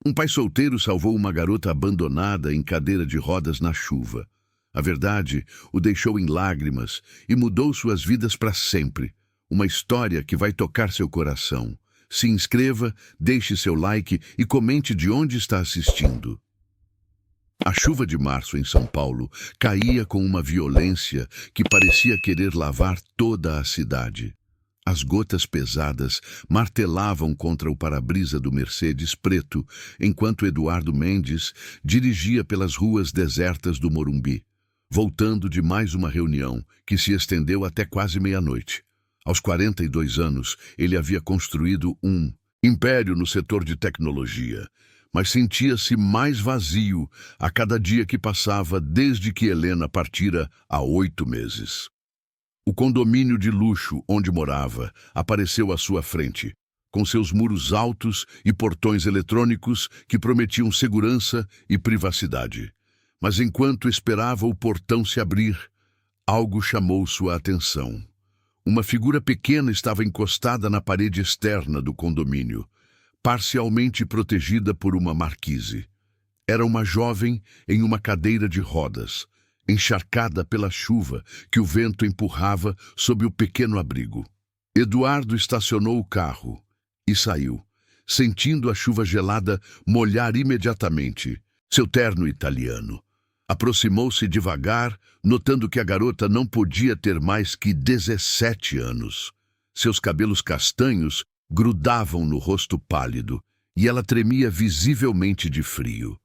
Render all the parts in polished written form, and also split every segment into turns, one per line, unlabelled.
Um pai solteiro salvou uma garota abandonada em cadeira de rodas na chuva. A verdade o deixou em lágrimas e mudou suas vidas para sempre. Uma história que vai tocar seu coração. Se inscreva, deixe seu like e comente de onde está assistindo. A chuva de março em São Paulo caía com uma violência que parecia querer lavar toda a cidade. As gotas pesadas martelavam contra o para-brisa do Mercedes preto, enquanto Eduardo Mendes dirigia pelas ruas desertas do Morumbi, voltando de mais uma reunião que se estendeu até quase meia-noite. Aos 42 anos, ele havia construído um império no setor de tecnologia, mas sentia-se mais vazio a cada dia que passava desde que Helena partira há 8 meses. O condomínio de luxo onde morava apareceu à sua frente, com seus muros altos e portões eletrônicos que prometiam segurança e privacidade. Mas enquanto esperava o portão se abrir, algo chamou sua atenção. Uma figura pequena estava encostada na parede externa do condomínio, parcialmente protegida por uma marquise. Era uma jovem em uma cadeira de rodas, encharcada pela chuva que o vento empurrava sob o pequeno abrigo. Eduardo estacionou o carro e saiu, sentindo a chuva gelada molhar imediatamente seu terno italiano. Aproximou-se devagar, notando que a garota não podia ter mais que 17 anos. Seus cabelos castanhos grudavam no rosto pálido e ela tremia visivelmente de frio.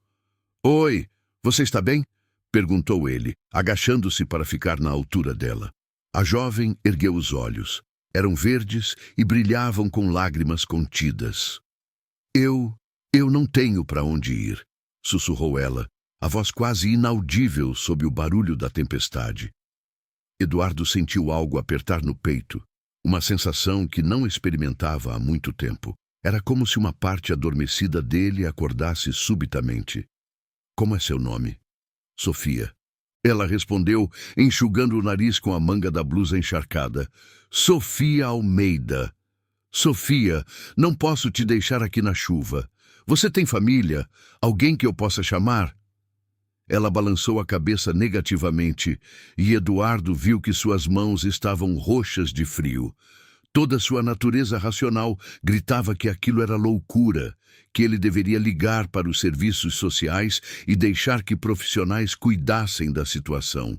"Oi, você está bem?" perguntou ele, agachando-se para ficar na altura dela. A jovem ergueu os olhos. Eram verdes e brilhavam com lágrimas contidas. Eu não tenho para onde ir", sussurrou ela, a voz quase inaudível sob o barulho da tempestade. Eduardo sentiu algo apertar no peito, uma sensação que não experimentava há muito tempo. Era como se uma parte adormecida dele acordasse subitamente. "Como é seu nome?" "Sofia." Ela respondeu, enxugando o nariz com a manga da blusa encharcada. "Sofia Almeida." "Sofia, não posso te deixar aqui na chuva. Você tem família? Alguém que eu possa chamar?" Ela balançou a cabeça negativamente e Eduardo viu que suas mãos estavam roxas de frio. Toda sua natureza racional gritava que aquilo era loucura, que ele deveria ligar para os serviços sociais e deixar que profissionais cuidassem da situação.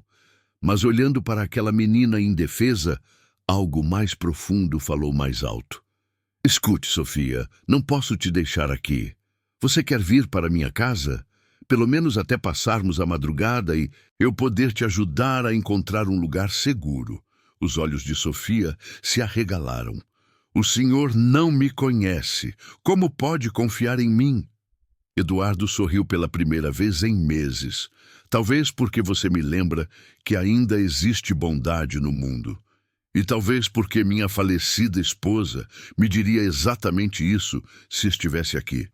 Mas olhando para aquela menina indefesa, algo mais profundo falou mais alto. "Escute, Sofia, não posso te deixar aqui. Você quer vir para minha casa? Pelo menos até passarmos a madrugada e eu poder te ajudar a encontrar um lugar seguro." Os olhos de Sofia se arregalaram. "O senhor não me conhece. Como pode confiar em mim?" Eduardo sorriu pela primeira vez em meses. "Talvez porque você me lembra que ainda existe bondade no mundo. E talvez porque minha falecida esposa me diria exatamente isso se estivesse aqui."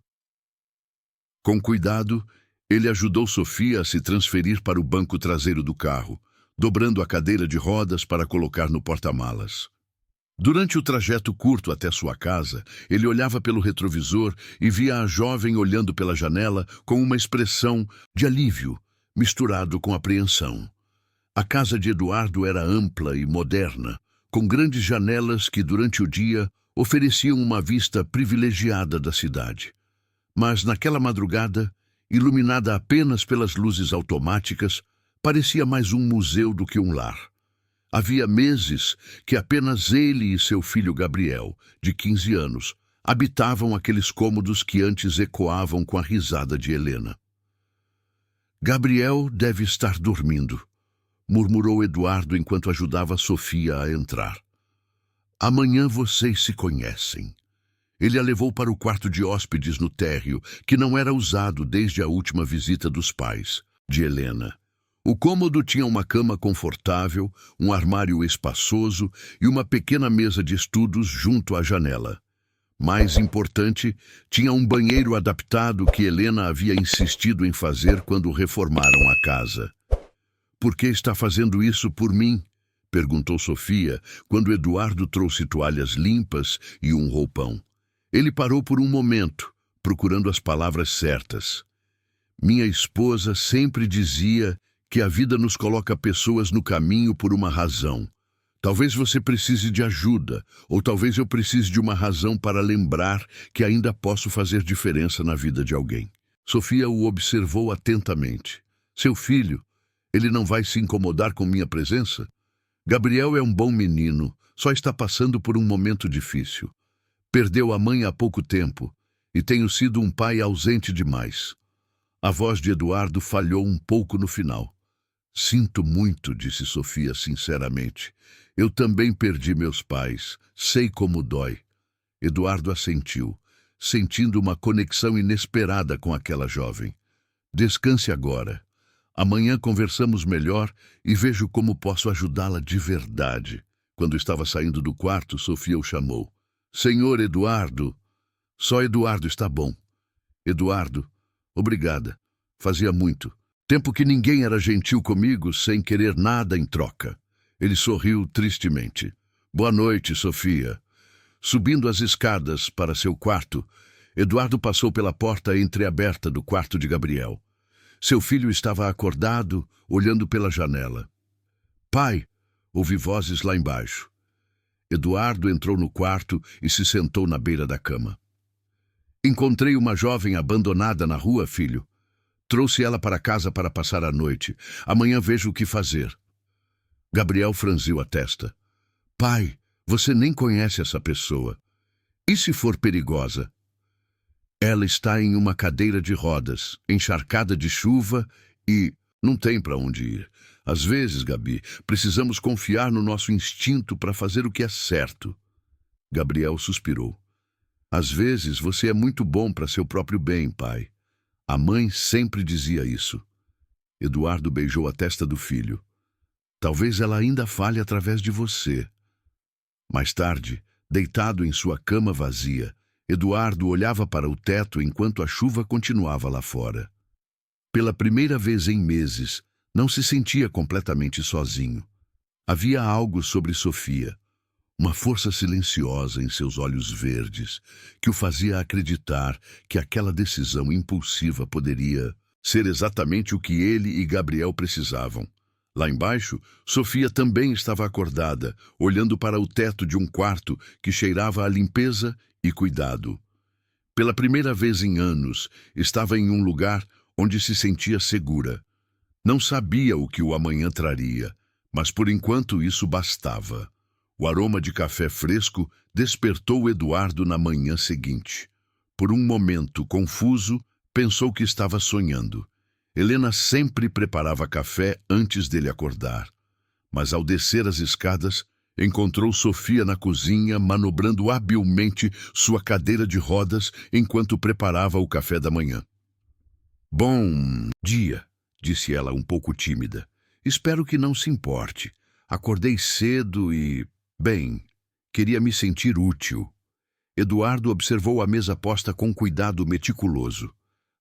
Com cuidado, ele ajudou Sofia a se transferir para o banco traseiro do carro, dobrando a cadeira de rodas para colocar no porta-malas. Durante o trajeto curto até sua casa, ele olhava pelo retrovisor e via a jovem olhando pela janela com uma expressão de alívio, misturado com apreensão. A casa de Eduardo era ampla e moderna, com grandes janelas que, durante o dia, ofereciam uma vista privilegiada da cidade. Mas naquela madrugada, iluminada apenas pelas luzes automáticas, parecia mais um museu do que um lar. Havia meses que apenas ele e seu filho Gabriel, de 15 anos, habitavam aqueles cômodos que antes ecoavam com a risada de Helena. "Gabriel deve estar dormindo", murmurou Eduardo enquanto ajudava Sofia a entrar. "Amanhã vocês se conhecem." Ele a levou para o quarto de hóspedes no térreo, que não era usado desde a última visita dos pais, de Helena. O cômodo tinha uma cama confortável, um armário espaçoso e uma pequena mesa de estudos junto à janela. Mais importante, tinha um banheiro adaptado que Helena havia insistido em fazer quando reformaram a casa. "Por que está fazendo isso por mim?" perguntou Sofia, quando Eduardo trouxe toalhas limpas e um roupão. Ele parou por um momento, procurando as palavras certas. Minha esposa sempre dizia que a vida nos coloca pessoas no caminho por uma razão. Talvez você precise de ajuda, ou talvez eu precise de uma razão para lembrar que ainda posso fazer diferença na vida de alguém. Sofia o observou atentamente. Seu filho, ele não vai se incomodar com minha presença? Gabriel é um bom menino, só está passando por um momento difícil. Perdeu a mãe há pouco tempo e tenho sido um pai ausente demais. A voz de Eduardo falhou um pouco no final. Sinto muito, disse Sofia sinceramente. Eu também perdi meus pais. Sei como dói. Eduardo assentiu, sentindo uma conexão inesperada com aquela jovem. Descanse agora. Amanhã conversamos melhor e vejo como posso ajudá-la de verdade. Quando estava saindo do quarto, Sofia o chamou. Senhor Eduardo. Só Eduardo está bom. Eduardo, obrigada. Fazia muito tempo que ninguém era gentil comigo sem querer nada em troca. Ele sorriu tristemente. Boa noite, Sofia. Subindo as escadas para seu quarto, Eduardo passou pela porta entreaberta do quarto de Gabriel. Seu filho estava acordado, olhando pela janela. Pai, ouvi vozes lá embaixo. Eduardo entrou no quarto e se sentou na beira da cama. Encontrei uma jovem abandonada na rua, filho. Trouxe ela para casa para passar a noite. Amanhã vejo o que fazer. Gabriel franziu a testa. Pai, você nem conhece essa pessoa. E se for perigosa? Ela está em uma cadeira de rodas, encharcada de chuva e não tem para onde ir. Às vezes, Gabi, precisamos confiar no nosso instinto para fazer o que é certo. Gabriel suspirou. Às vezes você é muito bom para seu próprio bem, pai. A mãe sempre dizia isso. Eduardo beijou a testa do filho. Talvez ela ainda fale através de você. Mais tarde, deitado em sua cama vazia, Eduardo olhava para o teto enquanto a chuva continuava lá fora. Pela primeira vez em meses, não se sentia completamente sozinho. Havia algo sobre Sofia, uma força silenciosa em seus olhos verdes, que o fazia acreditar que aquela decisão impulsiva poderia ser exatamente o que ele e Gabriel precisavam. Lá embaixo, Sofia também estava acordada, olhando para o teto de um quarto que cheirava a limpeza e cuidado. Pela primeira vez em anos, estava em um lugar onde se sentia segura. Não sabia o que o amanhã traria, mas por enquanto isso bastava. O aroma de café fresco despertou Eduardo na manhã seguinte. Por um momento, confuso, pensou que estava sonhando. Helena sempre preparava café antes dele acordar. Mas ao descer as escadas, encontrou Sofia na cozinha, manobrando habilmente sua cadeira de rodas enquanto preparava o café da manhã. Bom dia, disse ela um pouco tímida. Espero que não se importe. Acordei cedo e... Bem, queria me sentir útil. Eduardo observou a mesa posta com cuidado meticuloso.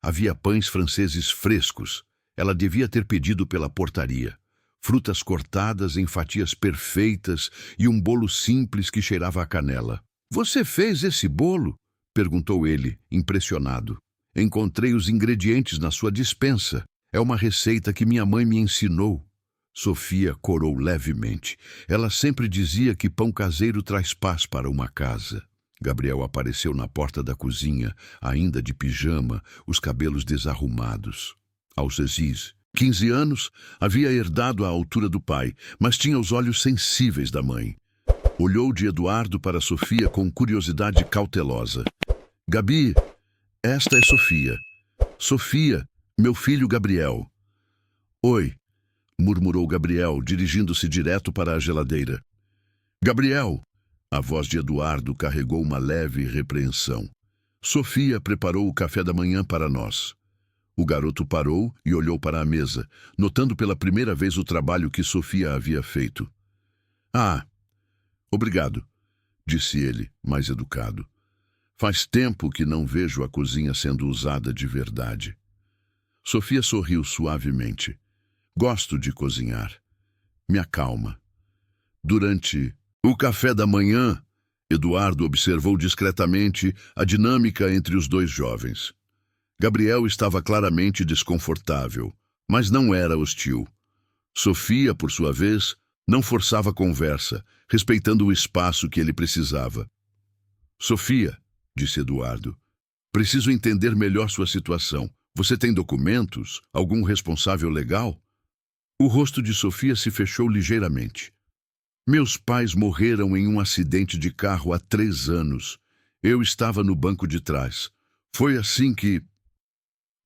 Havia pães franceses frescos. Ela devia ter pedido pela portaria. Frutas cortadas em fatias perfeitas e um bolo simples que cheirava a canela. Você fez esse bolo? Perguntou ele, impressionado. Encontrei os ingredientes na sua despensa. É uma receita que minha mãe me ensinou. Sofia corou levemente. Ela sempre dizia que pão caseiro traz paz para uma casa. Gabriel apareceu na porta da cozinha, ainda de pijama, os cabelos desarrumados. Alcesis, 15 anos, havia herdado a altura do pai, mas tinha os olhos sensíveis da mãe. Olhou de Eduardo para Sofia com curiosidade cautelosa. Gabi, esta é Sofia. Sofia, meu filho Gabriel. Oi, murmurou Gabriel, dirigindo-se direto para a geladeira. Gabriel! A voz de Eduardo carregou uma leve repreensão. Sofia preparou o café da manhã para nós. O garoto parou e olhou para a mesa, notando pela primeira vez o trabalho que Sofia havia feito. Ah, obrigado, disse ele, mais educado. Faz tempo que não vejo a cozinha sendo usada de verdade. Sofia sorriu suavemente. Gosto de cozinhar. Me acalma. Durante o café da manhã, Eduardo observou discretamente a dinâmica entre os dois jovens. Gabriel estava claramente desconfortável, mas não era hostil. Sofia, por sua vez, não forçava a conversa, respeitando o espaço que ele precisava. Sofia, disse Eduardo, preciso entender melhor sua situação. Você tem documentos? Algum responsável legal? O rosto de Sofia se fechou ligeiramente. Meus pais morreram em um acidente de carro há 3 anos. Eu estava no banco de trás. Foi assim que...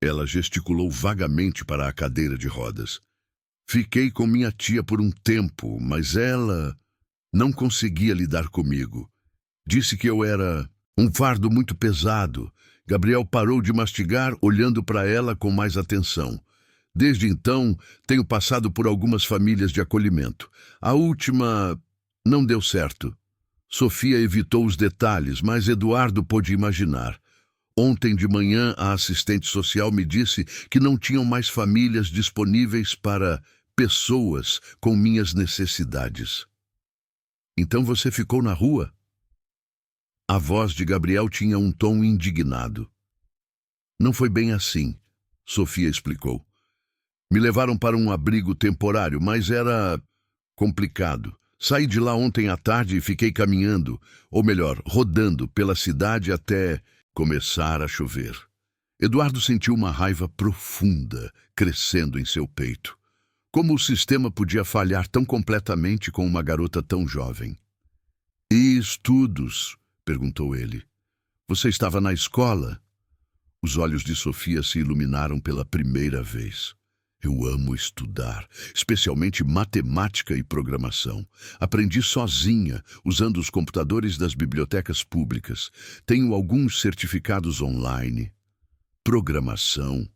Ela gesticulou vagamente para a cadeira de rodas. Fiquei com minha tia por um tempo, mas ela não conseguia lidar comigo. Disse que eu era um fardo muito pesado. Gabriel parou de mastigar, olhando para ela com mais atenção. Desde então, tenho passado por algumas famílias de acolhimento. A última não deu certo. Sofia evitou os detalhes, mas Eduardo pôde imaginar. Ontem de manhã, a assistente social me disse que não tinham mais famílias disponíveis para pessoas com minhas necessidades. Então você ficou na rua? A voz de Gabriel tinha um tom indignado. Não foi bem assim, Sofia explicou. Me levaram para um abrigo temporário, mas era complicado. Saí de lá ontem à tarde e fiquei caminhando, ou melhor, rodando pela cidade até começar a chover. Eduardo sentiu uma raiva profunda crescendo em seu peito. Como o sistema podia falhar tão completamente com uma garota tão jovem? E estudos? Perguntou ele. Você estava na escola? Os olhos de Sofia se iluminaram pela primeira vez. Eu amo estudar, especialmente matemática e programação. Aprendi sozinha, usando os computadores das bibliotecas públicas. Tenho alguns certificados online. Programação.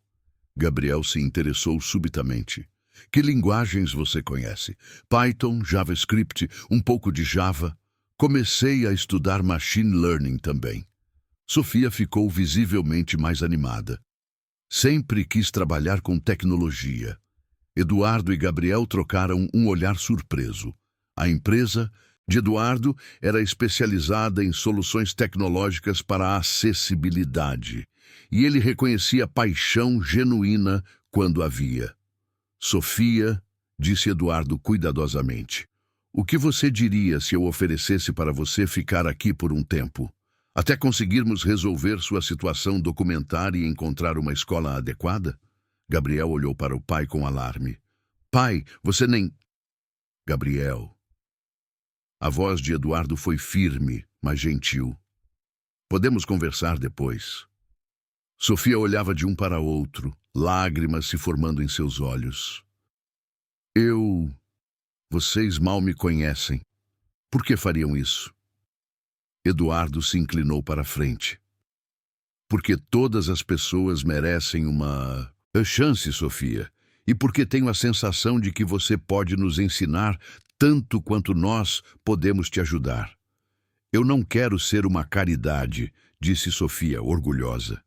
Gabriel se interessou subitamente. Que linguagens você conhece? Python, JavaScript, um pouco de Java. Comecei a estudar Machine Learning também. Sofia ficou visivelmente mais animada. Sempre quis trabalhar com tecnologia. Eduardo e Gabriel trocaram um olhar surpreso. A empresa de Eduardo era especializada em soluções tecnológicas para a acessibilidade, e ele reconhecia paixão genuína quando havia. Sofia, disse Eduardo cuidadosamente, o que você diria se eu oferecesse para você ficar aqui por um tempo? Até conseguirmos resolver sua situação documentar e encontrar uma escola adequada? Gabriel olhou para o pai com alarme. Pai, você nem... Gabriel. A voz de Eduardo foi firme, mas gentil. Podemos conversar depois. Sofia olhava de um para outro, lágrimas se formando em seus olhos. Vocês mal me conhecem. Por que fariam isso? Eduardo se inclinou para a frente. Porque todas as pessoas merecem uma chance, Sofia. E porque tenho a sensação de que você pode nos ensinar tanto quanto nós podemos te ajudar. Eu não quero ser uma caridade, disse Sofia, orgulhosa.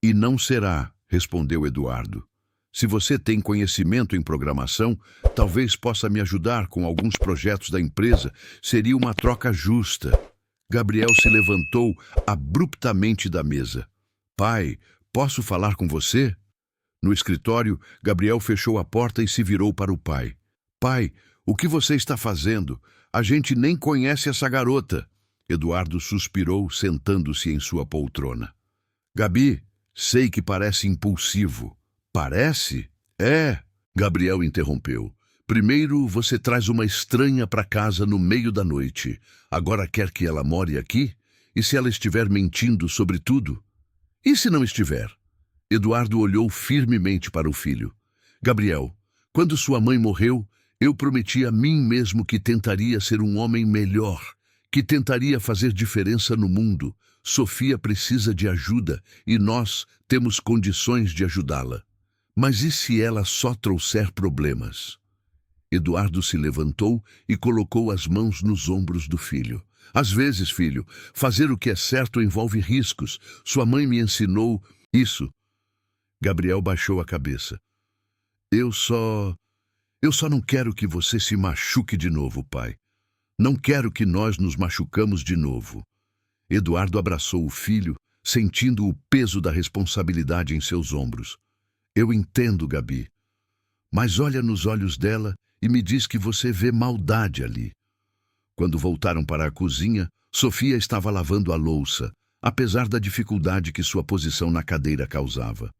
E não será, respondeu Eduardo. Se você tem conhecimento em programação, talvez possa me ajudar com alguns projetos da empresa. Seria uma troca justa. Gabriel se levantou abruptamente da mesa. Pai, posso falar com você? No escritório, Gabriel fechou a porta e se virou para o pai. Pai, o que você está fazendo? A gente nem conhece essa garota. Eduardo suspirou, sentando-se em sua poltrona. Gabi, sei que parece impulsivo. Parece? É, Gabriel interrompeu. Primeiro, você traz uma estranha para casa no meio da noite. Agora quer que ela more aqui? E se ela estiver mentindo sobre tudo? E se não estiver? Eduardo olhou firmemente para o filho. Gabriel, quando sua mãe morreu, eu prometi a mim mesmo que tentaria ser um homem melhor, que tentaria fazer diferença no mundo. Sofia precisa de ajuda e nós temos condições de ajudá-la. Mas e se ela só trouxer problemas? Eduardo se levantou e colocou as mãos nos ombros do filho. Às vezes, filho, fazer o que é certo envolve riscos. Sua mãe me ensinou isso. Gabriel baixou a cabeça. Eu só não quero que você se machuque de novo, pai. Não quero que nós nos machucamos de novo. Eduardo abraçou o filho, sentindo o peso da responsabilidade em seus ombros. Eu entendo, Gabi. Mas olha nos olhos dela e me diz que você vê maldade ali. Quando voltaram para a cozinha, Sofia estava lavando a louça, apesar da dificuldade que sua posição na cadeira causava.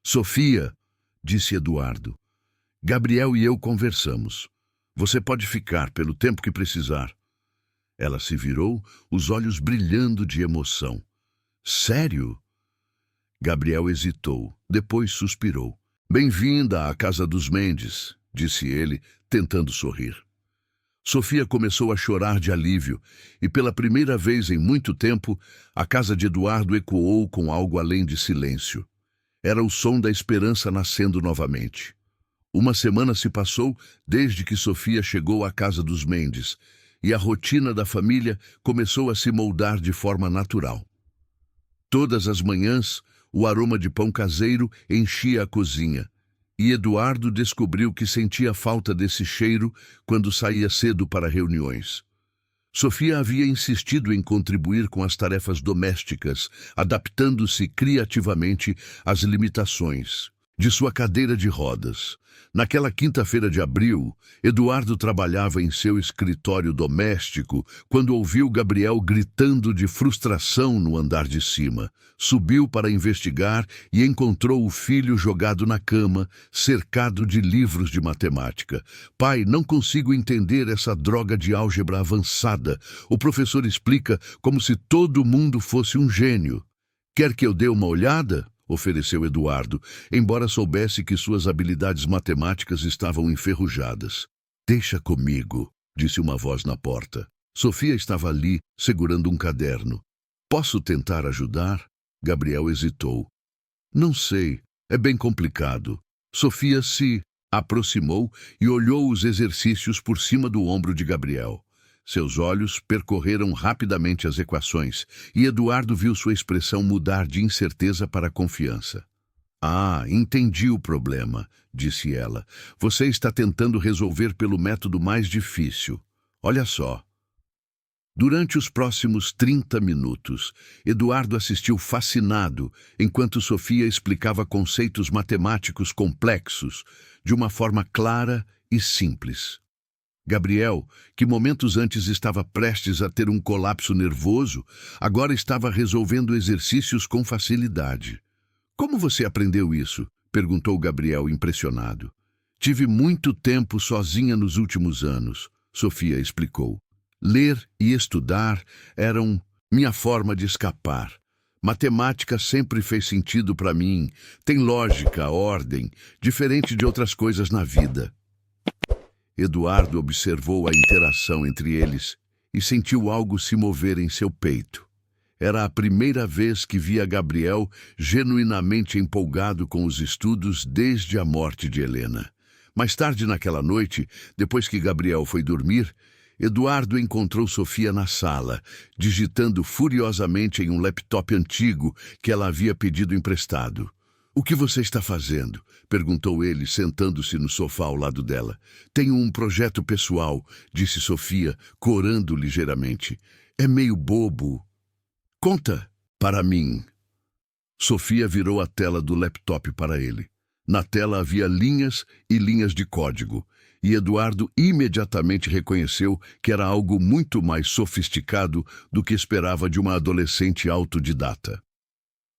Sofia, disse Eduardo, Gabriel e eu conversamos. Você pode ficar pelo tempo que precisar. Ela se virou, os olhos brilhando de emoção. Sério? Gabriel hesitou, depois suspirou. Bem-vinda à casa dos Mendes, disse ele, tentando sorrir. Sofia começou a chorar de alívio, e pela primeira vez em muito tempo, a casa de Eduardo ecoou com algo além de silêncio. Era o som da esperança nascendo novamente. Uma semana se passou desde que Sofia chegou à casa dos Mendes, e a rotina da família começou a se moldar de forma natural. Todas as manhãs, o aroma de pão caseiro enchia a cozinha, e Eduardo descobriu que sentia falta desse cheiro quando saía cedo para reuniões. Sofia havia insistido em contribuir com as tarefas domésticas, adaptando-se criativamente às limitações de sua cadeira de rodas. Naquela quinta-feira de abril, Eduardo trabalhava em seu escritório doméstico quando ouviu Gabriel gritando de frustração no andar de cima. Subiu para investigar e encontrou o filho jogado na cama, cercado de livros de matemática. Pai, não consigo entender essa droga de álgebra avançada. O professor explica como se todo mundo fosse um gênio. Quer que eu dê uma olhada? Ofereceu Eduardo, embora soubesse que suas habilidades matemáticas estavam enferrujadas. Deixa comigo, disse uma voz na porta. Sofia estava ali, segurando um caderno. Posso tentar ajudar? Gabriel hesitou. Não sei, é bem complicado. Sofia se aproximou e olhou os exercícios por cima do ombro de Gabriel. Seus olhos percorreram rapidamente as equações, e Eduardo viu sua expressão mudar de incerteza para confiança. Ah, entendi o problema, disse ela. Você está tentando resolver pelo método mais difícil. Olha só. Durante os próximos 30 minutos, Eduardo assistiu fascinado enquanto Sofia explicava conceitos matemáticos complexos de uma forma clara e simples. Gabriel, que momentos antes estava prestes a ter um colapso nervoso, agora estava resolvendo exercícios com facilidade. Como você aprendeu isso? Perguntou Gabriel, impressionado. Tive muito tempo sozinha nos últimos anos, Sofia explicou. Ler e estudar eram minha forma de escapar. Matemática sempre fez sentido para mim, tem lógica, ordem, diferente de outras coisas na vida. Eduardo observou a interação entre eles e sentiu algo se mover em seu peito. Era a primeira vez que via Gabriel genuinamente empolgado com os estudos desde a morte de Helena. Mais tarde naquela noite, depois que Gabriel foi dormir, Eduardo encontrou Sofia na sala, digitando furiosamente em um laptop antigo que ela havia pedido emprestado. O que você está fazendo? Perguntou ele, sentando-se no sofá ao lado dela. Tenho um projeto pessoal, disse Sofia, corando ligeiramente. É meio bobo. Conta para mim. Sofia virou a tela do laptop para ele. Na tela havia linhas e linhas de código, e Eduardo imediatamente reconheceu que era algo muito mais sofisticado do que esperava de uma adolescente autodidata.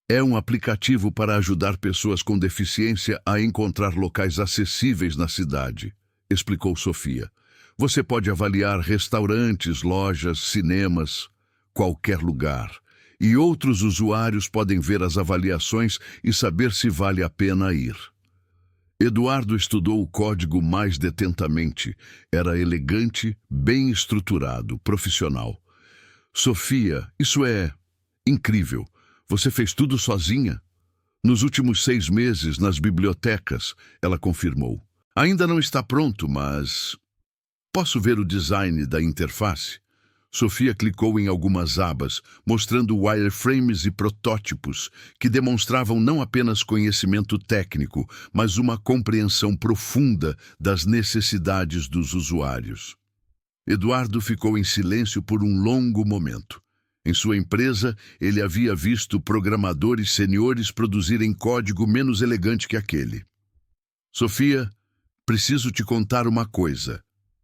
É um aplicativo para ajudar pessoas com deficiência a encontrar locais acessíveis na cidade, explicou Sofia. Você pode avaliar restaurantes, lojas, cinemas, qualquer lugar. E outros usuários podem ver as avaliações e saber se vale a pena ir. Eduardo estudou o código mais detentamente. Era elegante, bem estruturado, profissional. Sofia, isso é incrível. Você fez tudo sozinha? Nos últimos 6 meses, nas bibliotecas, ela confirmou. Ainda não está pronto, mas... Posso ver o design da interface? Sofia clicou em algumas abas, mostrando wireframes e protótipos que demonstravam não apenas conhecimento técnico, mas uma compreensão profunda das necessidades dos usuários. Eduardo ficou em silêncio por um longo momento. Em sua empresa, ele havia visto programadores seniores produzirem código menos elegante que aquele. Sofia, preciso te contar uma coisa,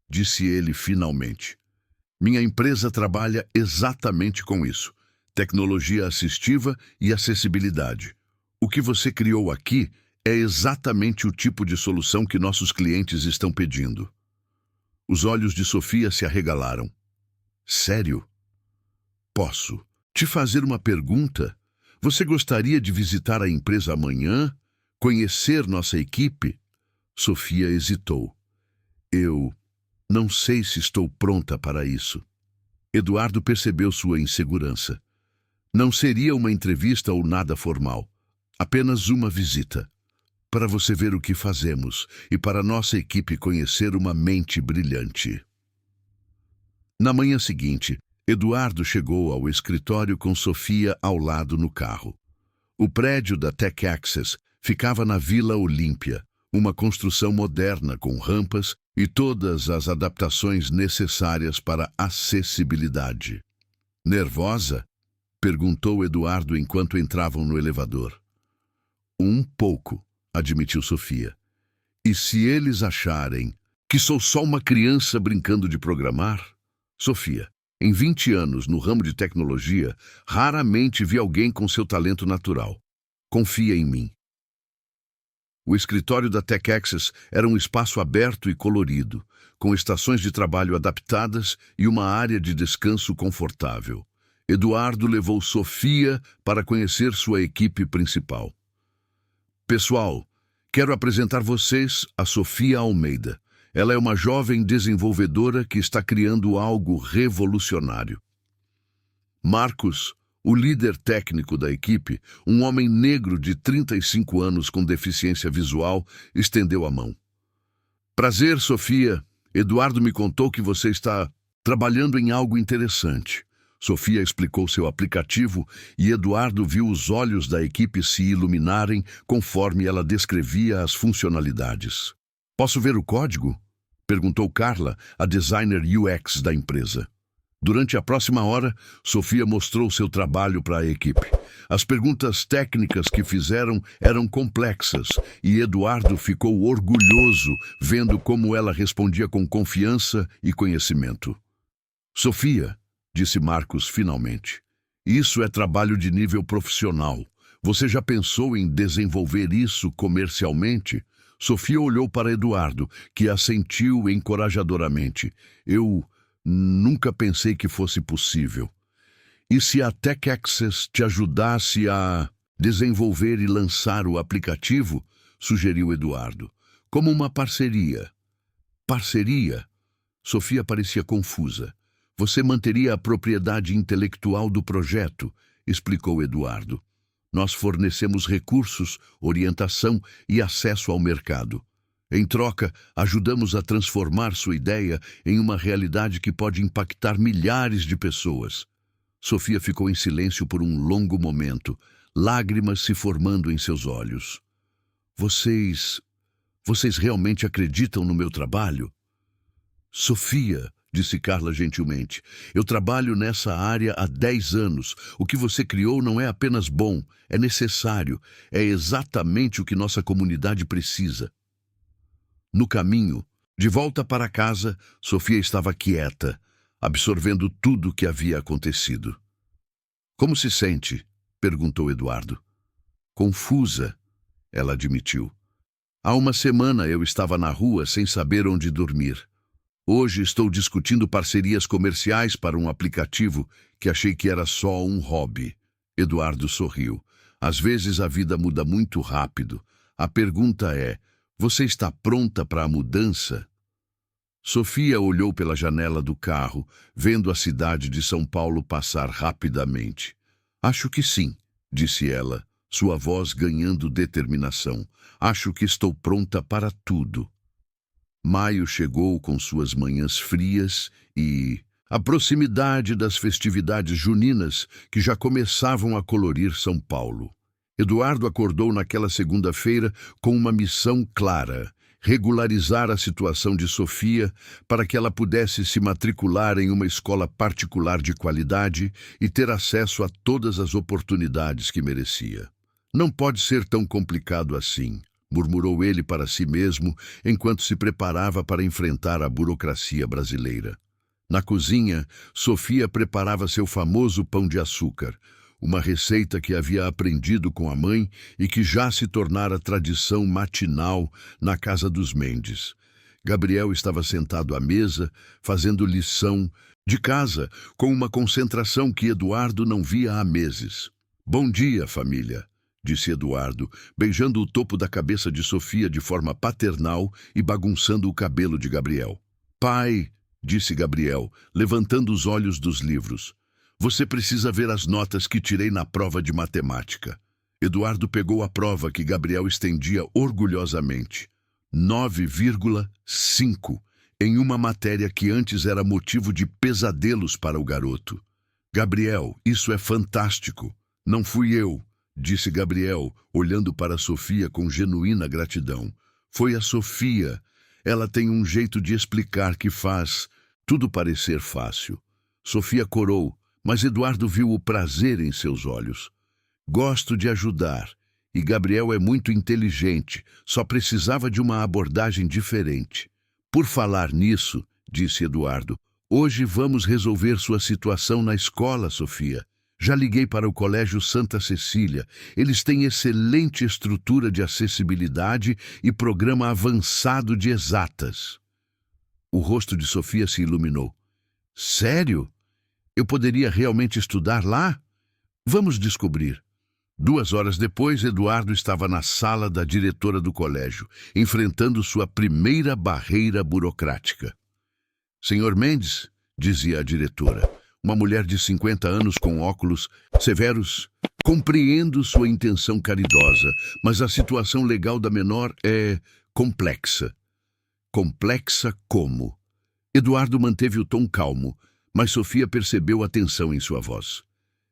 disse ele finalmente. Minha empresa trabalha exatamente com isso: tecnologia assistiva e acessibilidade. O que você criou aqui é exatamente o tipo de solução que nossos clientes estão pedindo. Os olhos de Sofia se arregalaram. Sério? Posso te fazer uma pergunta? Você gostaria de visitar a empresa amanhã? Conhecer nossa equipe? Sofia hesitou. Eu não sei se estou pronta para isso. Eduardo percebeu sua insegurança. Não seria uma entrevista ou nada formal. Apenas uma visita. Para você ver o que fazemos e para nossa equipe conhecer uma mente brilhante. Na manhã seguinte, Eduardo chegou ao escritório com Sofia ao lado no carro. O prédio da Tech Access ficava na Vila Olímpia, uma construção moderna com rampas e todas as adaptações necessárias para acessibilidade. Nervosa? Perguntou Eduardo enquanto entravam no elevador. Um pouco, admitiu Sofia. E se eles acharem que sou só uma criança brincando de programar? Sofia, em 20 anos no ramo de tecnologia, raramente vi alguém com seu talento natural. Confia em mim. O escritório da Tech Access era um espaço aberto e colorido, com estações de trabalho adaptadas e uma área de descanso confortável. Eduardo levou Sofia para conhecer sua equipe principal. Pessoal, quero apresentar vocês a Sofia Almeida. Ela é uma jovem desenvolvedora que está criando algo revolucionário. Marcos, o líder técnico da equipe, um homem negro de 35 anos com deficiência visual, estendeu a mão. Prazer, Sofia. Eduardo me contou que você está trabalhando em algo interessante. Sofia explicou seu aplicativo e Eduardo viu os olhos da equipe se iluminarem conforme ela descrevia as funcionalidades. Posso ver o código? Perguntou Carla, a designer UX da empresa. Durante a próxima hora, Sofia mostrou seu trabalho para a equipe. As perguntas técnicas que fizeram eram complexas e Eduardo ficou orgulhoso vendo como ela respondia com confiança e conhecimento. Sofia, disse Marcos finalmente, isso é trabalho de nível profissional. Você já pensou em desenvolver isso comercialmente? Sofia olhou para Eduardo, que assentiu encorajadoramente. Eu nunca pensei que fosse possível. E se a Tech Access te ajudasse a desenvolver e lançar o aplicativo? Sugeriu Eduardo. Como uma parceria. Parceria? Sofia parecia confusa. Você manteria a propriedade intelectual do projeto, explicou Eduardo. Nós fornecemos recursos, orientação e acesso ao mercado. Em troca, ajudamos a transformar sua ideia em uma realidade que pode impactar milhares de pessoas. Sofia ficou em silêncio por um longo momento, lágrimas se formando em seus olhos. Vocês realmente acreditam no meu trabalho? Sofia, disse Carla gentilmente, eu trabalho nessa área há 10 anos. O que você criou não é apenas bom, é necessário, é exatamente o que nossa comunidade precisa. No caminho, de volta para casa, Sofia estava quieta, absorvendo tudo o que havia acontecido. Como se sente? Perguntou Eduardo. Confusa, ela admitiu. Há uma semana eu estava na rua sem saber onde dormir. Hoje estou discutindo parcerias comerciais para um aplicativo que achei que era só um hobby. Eduardo sorriu. Às vezes a vida muda muito rápido. A pergunta é, você está pronta para a mudança? Sofia olhou pela janela do carro, vendo a cidade de São Paulo passar rapidamente. Acho que sim, disse ela, sua voz ganhando determinação. Acho que estou pronta para tudo. Maio chegou com suas manhãs frias e a proximidade das festividades juninas que já começavam a colorir São Paulo. Eduardo acordou naquela segunda-feira com uma missão clara: regularizar a situação de Sofia para que ela pudesse se matricular em uma escola particular de qualidade e ter acesso a todas as oportunidades que merecia. Não pode ser tão complicado assim, murmurou ele para si mesmo enquanto se preparava para enfrentar a burocracia brasileira. Na cozinha, Sofia preparava seu famoso pão de açúcar, uma receita que havia aprendido com a mãe e que já se tornara tradição matinal na casa dos Mendes. Gabriel estava sentado à mesa, fazendo lição de casa, com uma concentração que Eduardo não via há meses. "Bom dia, família", disse Eduardo, beijando o topo da cabeça de Sofia de forma paternal e bagunçando o cabelo de Gabriel. "Pai", disse Gabriel, levantando os olhos dos livros, "você precisa ver as notas que tirei na prova de matemática." Eduardo pegou a prova que Gabriel estendia orgulhosamente. 9,5, em uma matéria que antes era motivo de pesadelos para o garoto. "Gabriel, isso é fantástico." "Não fui eu", disse Gabriel, olhando para Sofia com genuína gratidão. "Foi a Sofia. Ela tem um jeito de explicar que faz tudo parecer fácil." Sofia corou, mas Eduardo viu o prazer em seus olhos. "Gosto de ajudar, e Gabriel é muito inteligente, só precisava de uma abordagem diferente." "Por falar nisso", disse Eduardo, "hoje vamos resolver sua situação na escola, Sofia. Já liguei para o Colégio Santa Cecília. Eles têm excelente estrutura de acessibilidade e programa avançado de exatas." O rosto de Sofia se iluminou. "Sério? Eu poderia realmente estudar lá? Vamos descobrir." 2 horas depois, Eduardo estava na sala da diretora do colégio, enfrentando sua primeira barreira burocrática. "Senhor Mendes", dizia a diretora, uma mulher de 50 anos com óculos severos, "compreendo sua intenção caridosa, mas a situação legal da menor é complexa." "Complexa como?" Eduardo manteve o tom calmo, mas Sofia percebeu a tensão em sua voz.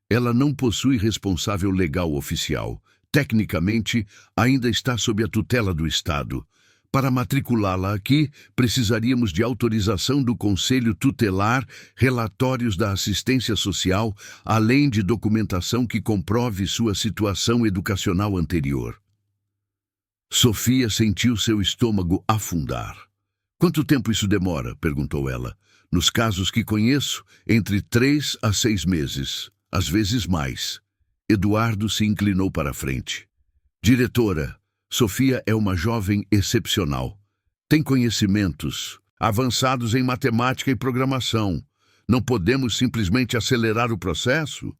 "Ela não possui responsável legal oficial. Tecnicamente, ainda está sob a tutela do Estado. Para matriculá-la aqui, precisaríamos de autorização do Conselho Tutelar, relatórios da assistência social, além de documentação que comprove sua situação educacional anterior." Sofia sentiu seu estômago afundar. "Quanto tempo isso demora?" perguntou ela. "Nos casos que conheço, entre 3 a 6 meses, às vezes mais." Eduardo se inclinou para a frente. "Diretora, Sofia é uma jovem excepcional. Tem conhecimentos avançados em matemática e programação. Não podemos simplesmente acelerar o processo?"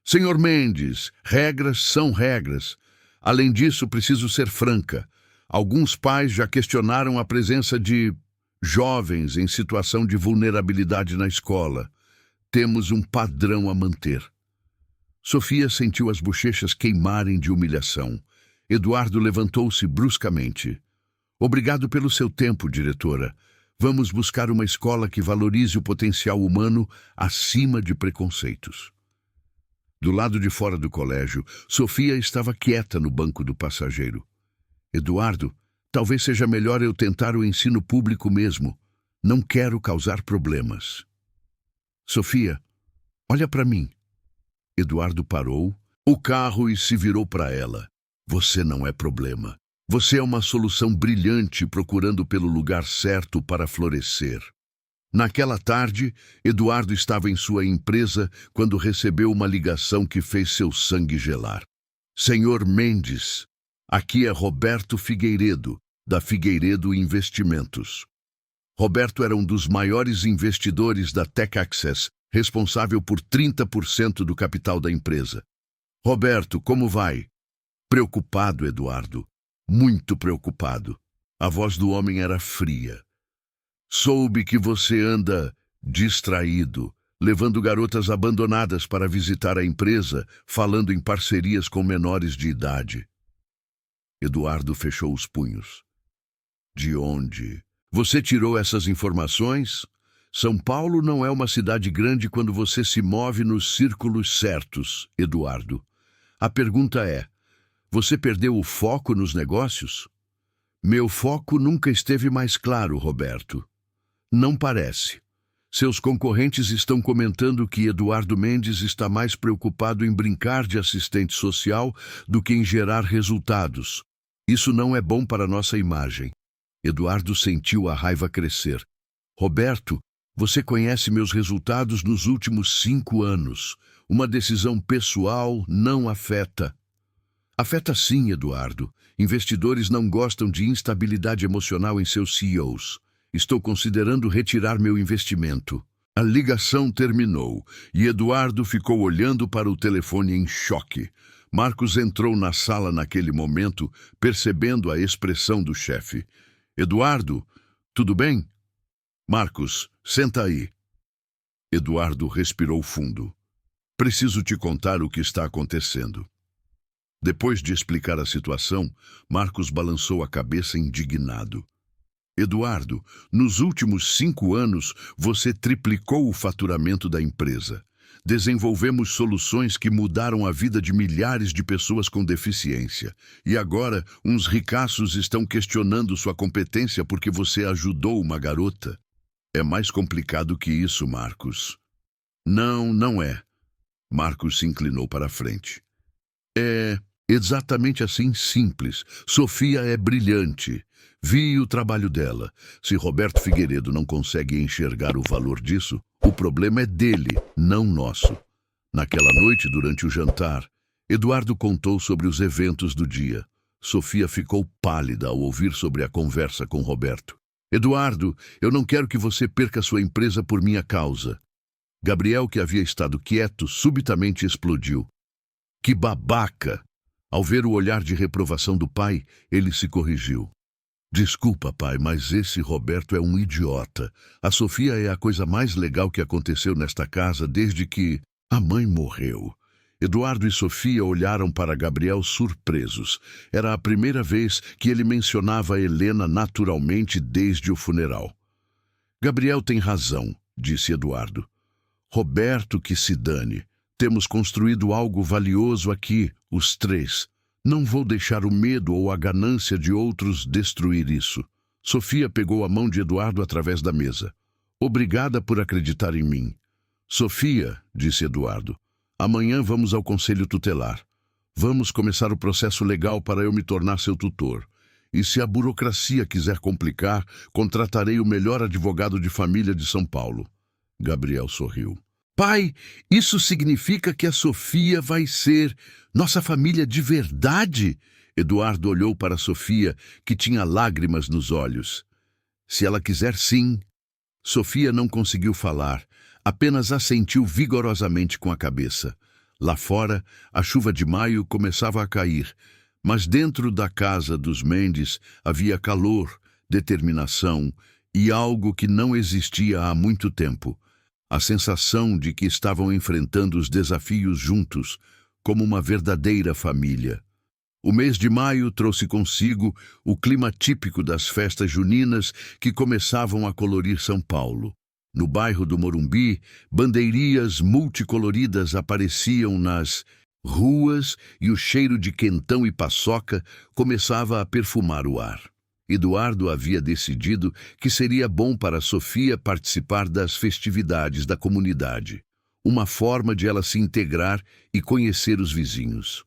"Senhor Mendes, regras são regras. Além disso, preciso ser franca. Alguns pais já questionaram a presença de jovens em situação de vulnerabilidade na escola. Temos um padrão a manter." Sofia sentiu as bochechas queimarem de humilhação. Eduardo levantou-se bruscamente. "Obrigado pelo seu tempo, diretora. Vamos buscar uma escola que valorize o potencial humano acima de preconceitos." Do lado de fora do colégio, Sofia estava quieta no banco do passageiro. "Eduardo, talvez seja melhor eu tentar o ensino público mesmo. Não quero causar problemas." "Sofia, olha para mim." Eduardo parou o carro e se virou para ela. "Você não é problema. Você é uma solução brilhante procurando pelo lugar certo para florescer." Naquela tarde, Eduardo estava em sua empresa quando recebeu uma ligação que fez seu sangue gelar. "Senhor Mendes, aqui é Roberto Figueiredo, da Figueiredo Investimentos." Roberto era um dos maiores investidores da Tech Access, responsável por 30% do capital da empresa. "Roberto, como vai?" "Preocupado, Eduardo. Muito preocupado." A voz do homem era fria. "Soube que você anda distraído, levando garotas abandonadas para visitar a empresa, falando em parcerias com menores de idade." Eduardo fechou os punhos. "De onde você tirou essas informações? São Paulo não é uma cidade grande quando você se move nos círculos certos, Eduardo. A pergunta é: você perdeu o foco nos negócios?" Meu foco nunca esteve mais claro, Roberto. Não parece. Seus concorrentes estão comentando que Eduardo Mendes está mais preocupado em brincar de assistente social do que em gerar resultados. Isso não é bom para nossa imagem. Eduardo sentiu a raiva crescer. Roberto, você conhece meus resultados nos últimos 5 anos. Uma decisão pessoal não afeta. Afeta sim, Eduardo. Investidores não gostam de instabilidade emocional em seus CEOs. Estou considerando retirar meu investimento. A ligação terminou e Eduardo ficou olhando para o telefone em choque. Marcos entrou na sala naquele momento, percebendo a expressão do chefe. Eduardo, tudo bem? Marcos, senta aí. Eduardo respirou fundo. Preciso te contar o que está acontecendo. Depois de explicar a situação, Marcos balançou a cabeça indignado. Eduardo, nos últimos 5 anos, você triplicou o faturamento da empresa. Desenvolvemos soluções que mudaram a vida de milhares de pessoas com deficiência. E agora, uns ricaços estão questionando sua competência porque você ajudou uma garota. É mais complicado que isso, Marcos. Não, não é. Marcos se inclinou para a frente. É exatamente assim, simples. Sofia é brilhante. Vi o trabalho dela. Se Roberto Figueiredo não consegue enxergar o valor disso, o problema é dele, não nosso. Naquela noite, durante o jantar, Eduardo contou sobre os eventos do dia. Sofia ficou pálida ao ouvir sobre a conversa com Roberto. Eduardo, eu não quero que você perca sua empresa por minha causa. Gabriel, que havia estado quieto, subitamente explodiu. Que babaca! Ao ver o olhar de reprovação do pai, ele se corrigiu. Desculpa, pai, mas esse Roberto é um idiota. A Sofia é a coisa mais legal que aconteceu nesta casa desde que a mãe morreu. Eduardo e Sofia olharam para Gabriel surpresos. Era a primeira vez que ele mencionava Helena naturalmente desde o funeral. Gabriel tem razão, disse Eduardo. Roberto que se dane. Temos construído algo valioso aqui, os 3. Não vou deixar o medo ou a ganância de outros destruir isso. Sofia pegou a mão de Eduardo através da mesa. Obrigada por acreditar em mim. Sofia, disse Eduardo, amanhã vamos ao conselho tutelar. Vamos começar o processo legal para eu me tornar seu tutor. E se a burocracia quiser complicar, contratarei o melhor advogado de família de São Paulo. Gabriel sorriu. Pai, isso significa que a Sofia vai ser nossa família de verdade? Eduardo olhou para Sofia, que tinha lágrimas nos olhos. Se ela quiser, sim. Sofia não conseguiu falar, apenas assentiu vigorosamente com a cabeça. Lá fora, a chuva de maio começava a cair, mas dentro da casa dos Mendes havia calor, determinação e algo que não existia há muito tempo. A sensação de que estavam enfrentando os desafios juntos, como uma verdadeira família. O mês de maio trouxe consigo o clima típico das festas juninas que começavam a colorir São Paulo. No bairro do Morumbi, bandeirias multicoloridas apareciam nas ruas e o cheiro de quentão e paçoca começava a perfumar o ar. Eduardo havia decidido que seria bom para Sofia participar das festividades da comunidade, uma forma de ela se integrar e conhecer os vizinhos.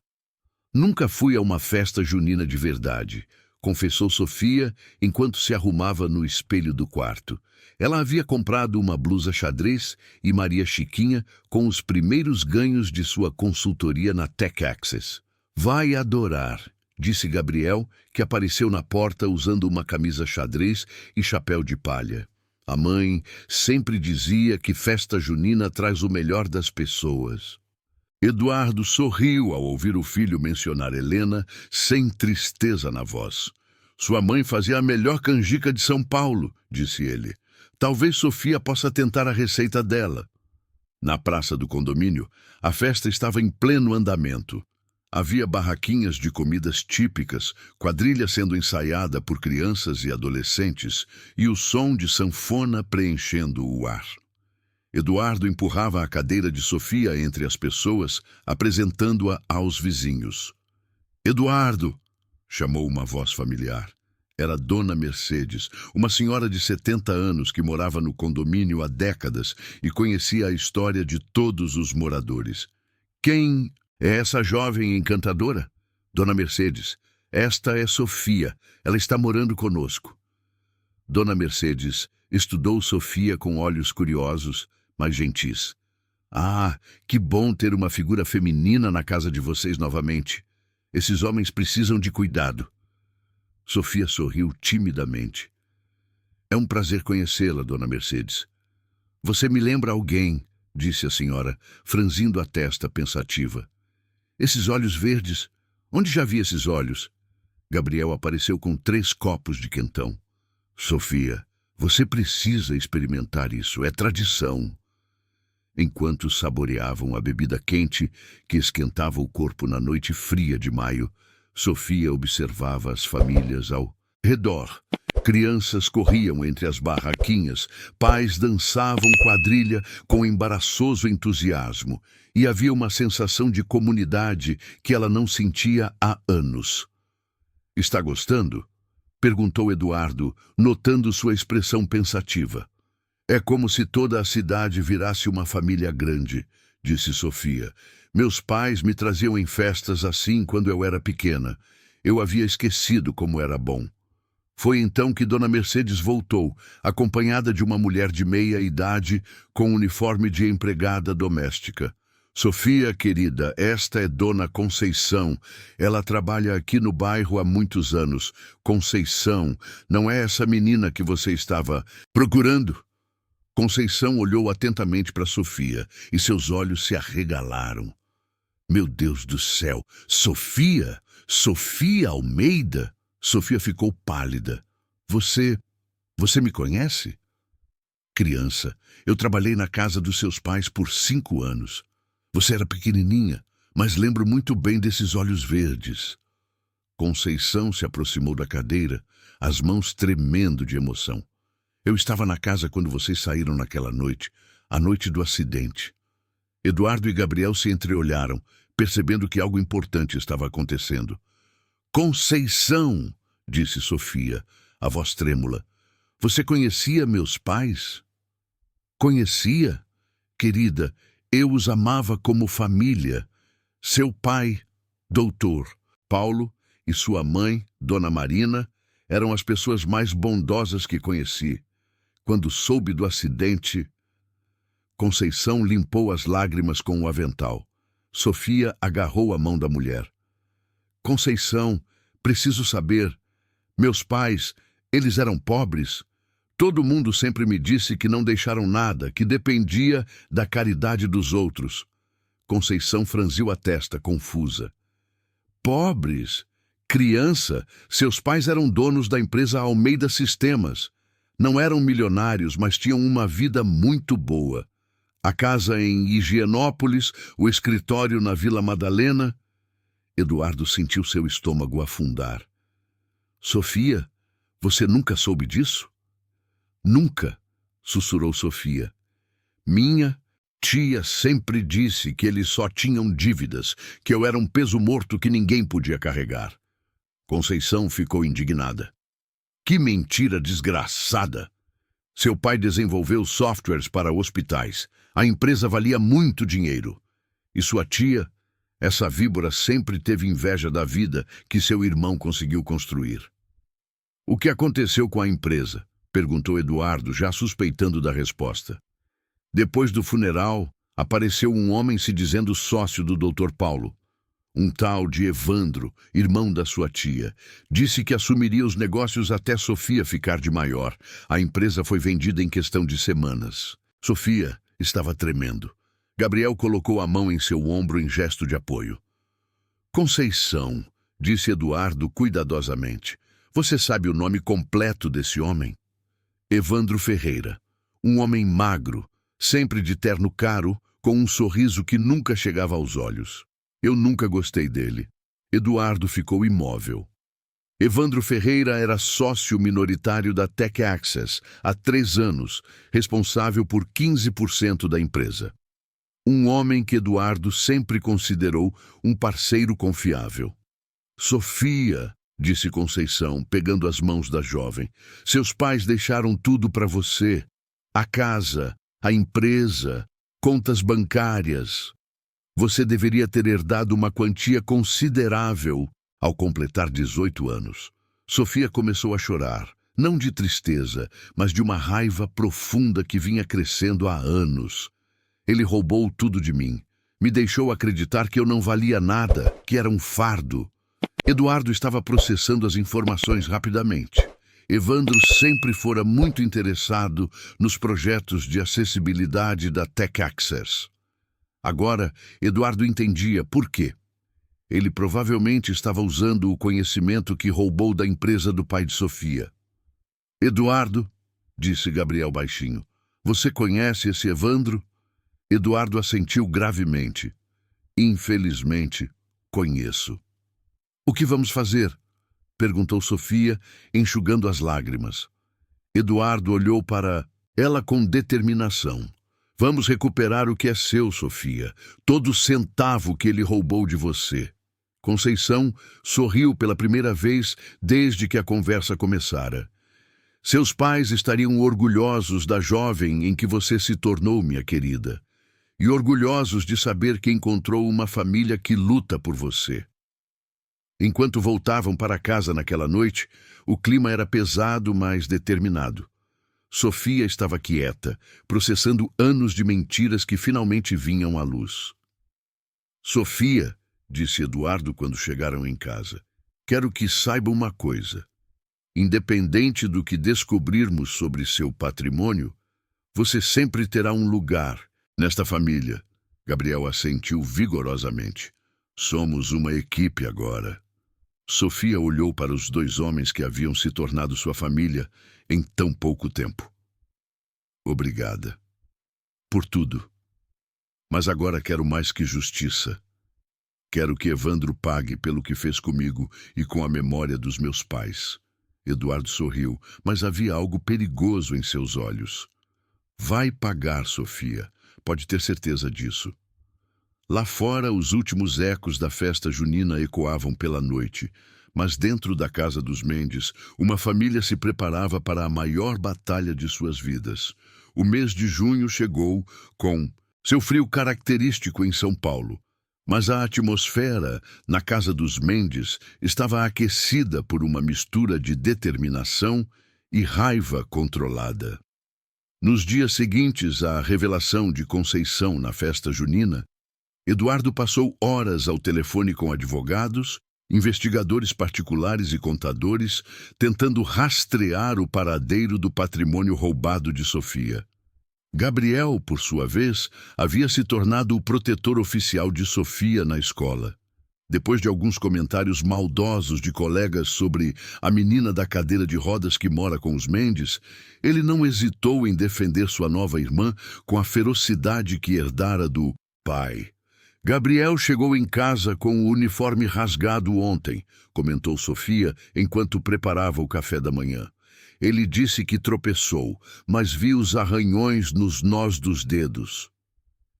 Nunca fui a uma festa junina de verdade, confessou Sofia enquanto se arrumava no espelho do quarto. Ela havia comprado uma blusa xadrez e Maria Chiquinha com os primeiros ganhos de sua consultoria na Tech Access. Vai adorar, disse Gabriel, que apareceu na porta usando uma camisa xadrez e chapéu de palha. A mãe sempre dizia que festa junina traz o melhor das pessoas. Eduardo sorriu ao ouvir o filho mencionar Helena, sem tristeza na voz. Sua mãe fazia a melhor canjica de São Paulo, disse ele. Talvez Sofia possa tentar a receita dela. Na praça do condomínio, a festa estava em pleno andamento. Havia barraquinhas de comidas típicas, quadrilha sendo ensaiada por crianças e adolescentes e o som de sanfona preenchendo o ar. Eduardo empurrava a cadeira de Sofia entre as pessoas, apresentando-a aos vizinhos. Eduardo, chamou uma voz familiar. Era Dona Mercedes, uma senhora de 70 anos que morava no condomínio há décadas e conhecia a história de todos os moradores. Quem é essa jovem encantadora? Dona Mercedes. Esta é Sofia. Ela está morando conosco. Dona Mercedes estudou Sofia com olhos curiosos, mas gentis. Ah, que bom ter uma figura feminina na casa de vocês novamente. Esses homens precisam de cuidado. Sofia sorriu timidamente. É um prazer conhecê-la, Dona Mercedes. Você me lembra alguém, disse a senhora, franzindo a testa pensativa. Esses olhos verdes, onde já vi esses olhos? Gabriel apareceu com 3 copos de quentão. Sofia, você precisa experimentar isso, é tradição. Enquanto saboreavam a bebida quente que esquentava o corpo na noite fria de maio, Sofia observava as famílias ao redor. Crianças corriam entre as barraquinhas, pais dançavam quadrilha com embaraçoso entusiasmo, e havia uma sensação de comunidade que ela não sentia há anos. Está gostando? Perguntou Eduardo, notando sua expressão pensativa. É como se toda a cidade virasse uma família grande, disse Sofia. Meus pais me traziam em festas assim quando eu era pequena. Eu havia esquecido como era bom. Foi então que Dona Mercedes voltou, acompanhada de uma mulher de meia idade com uniforme de empregada doméstica. Sofia, querida, esta é Dona Conceição. Ela trabalha aqui no bairro há muitos anos. Conceição, não é essa menina que você estava procurando? Conceição olhou atentamente para Sofia e seus olhos se arregalaram. Meu Deus do céu! Sofia? Sofia Almeida? Sofia ficou pálida. Você me conhece? Criança, eu trabalhei na casa dos seus pais por 5 anos. Você era pequenininha, mas lembro muito bem desses olhos verdes. Conceição se aproximou da cadeira, as mãos tremendo de emoção. Eu estava na casa quando vocês saíram naquela noite, a noite do acidente. Eduardo e Gabriel se entreolharam, percebendo que algo importante estava acontecendo. Conceição, disse Sofia, a voz trêmula. Você conhecia meus pais? Conhecia? Querida, eu os amava como família. Seu pai, doutor Paulo, e sua mãe, Dona Marina, eram as pessoas mais bondosas que conheci. Quando soube do acidente, Conceição limpou as lágrimas com o avental. Sofia agarrou a mão da mulher. Conceição, preciso saber. Meus pais, eles eram pobres? Todo mundo sempre me disse que não deixaram nada, que dependia da caridade dos outros. Conceição franziu a testa, confusa. Pobres? Criança, seus pais eram donos da empresa Almeida Sistemas. Não eram milionários, mas tinham uma vida muito boa. A casa em Higienópolis, o escritório na Vila Madalena. Eduardo sentiu seu estômago afundar. Sofia, você nunca soube disso? Nunca, sussurrou Sofia. Minha tia sempre disse que eles só tinham dívidas, que eu era um peso morto que ninguém podia carregar. Conceição ficou indignada. Que mentira desgraçada! Seu pai desenvolveu softwares para hospitais. A empresa valia muito dinheiro. E sua tia, essa víbora, sempre teve inveja da vida que seu irmão conseguiu construir. O que aconteceu com a empresa? Perguntou Eduardo, já suspeitando da resposta. Depois do funeral, apareceu um homem se dizendo sócio do Dr. Paulo. Um tal de Evandro, irmão da sua tia, disse que assumiria os negócios até Sofia ficar de maior. A empresa foi vendida em questão de semanas. Sofia estava tremendo. Gabriel colocou a mão em seu ombro em gesto de apoio. Conceição, disse Eduardo cuidadosamente. Você sabe o nome completo desse homem? Evandro Ferreira. Um homem magro, sempre de terno caro, com um sorriso que nunca chegava aos olhos. Eu nunca gostei dele. Eduardo ficou imóvel. Evandro Ferreira era sócio minoritário da Tech Access há 3 anos, responsável por 15% da empresa. Um homem que Eduardo sempre considerou um parceiro confiável. Sofia, disse Conceição, pegando as mãos da jovem. Seus pais deixaram tudo para você. A casa, a empresa, contas bancárias. Você deveria ter herdado uma quantia considerável ao completar 18 anos. Sofia começou a chorar, não de tristeza, mas de uma raiva profunda que vinha crescendo há anos. Ele roubou tudo de mim. Me deixou acreditar que eu não valia nada, que era um fardo. Eduardo estava processando as informações rapidamente. Evandro sempre fora muito interessado nos projetos de acessibilidade da Tech Access. Agora, Eduardo entendia por quê. Ele provavelmente estava usando o conhecimento que roubou da empresa do pai de Sofia. Eduardo, disse Gabriel baixinho, você conhece esse Evandro? Eduardo assentiu gravemente. Infelizmente, conheço. O que vamos fazer? Perguntou Sofia, enxugando as lágrimas. Eduardo olhou para ela com determinação. Vamos recuperar o que é seu, Sofia. Todo centavo que ele roubou de você. Conceição sorriu pela primeira vez desde que a conversa começara. Seus pais estariam orgulhosos da jovem em que você se tornou, minha querida. E orgulhosos de saber que encontrou uma família que luta por você. Enquanto voltavam para casa naquela noite, o clima era pesado, mas determinado. Sofia estava quieta, processando anos de mentiras que finalmente vinham à luz. Sofia, disse Eduardo quando chegaram em casa, quero que saiba uma coisa. Independente do que descobrirmos sobre seu patrimônio, você sempre terá um lugar nesta família. Gabriel assentiu vigorosamente. Somos uma equipe agora. Sofia olhou para os dois homens que haviam se tornado sua família em tão pouco tempo. Obrigada. Por tudo. Mas agora quero mais que justiça. Quero que Evandro pague pelo que fez comigo e com a memória dos meus pais. Eduardo sorriu, mas havia algo perigoso em seus olhos. Vai pagar, Sofia. Pode ter certeza disso. Lá fora, os últimos ecos da festa junina ecoavam pela noite, mas dentro da casa dos Mendes, uma família se preparava para a maior batalha de suas vidas. O mês de junho chegou com seu frio característico em São Paulo, mas a atmosfera na casa dos Mendes estava aquecida por uma mistura de determinação e raiva controlada. Nos dias seguintes à revelação de Conceição na festa junina, Eduardo passou horas ao telefone com advogados, investigadores particulares e contadores, tentando rastrear o paradeiro do patrimônio roubado de Sofia. Gabriel, por sua vez, havia se tornado o protetor oficial de Sofia na escola. Depois de alguns comentários maldosos de colegas sobre a menina da cadeira de rodas que mora com os Mendes, ele não hesitou em defender sua nova irmã com a ferocidade que herdara do pai. Gabriel chegou em casa com o uniforme rasgado ontem, comentou Sofia enquanto preparava o café da manhã. Ele disse que tropeçou, mas viu os arranhões nos nós dos dedos.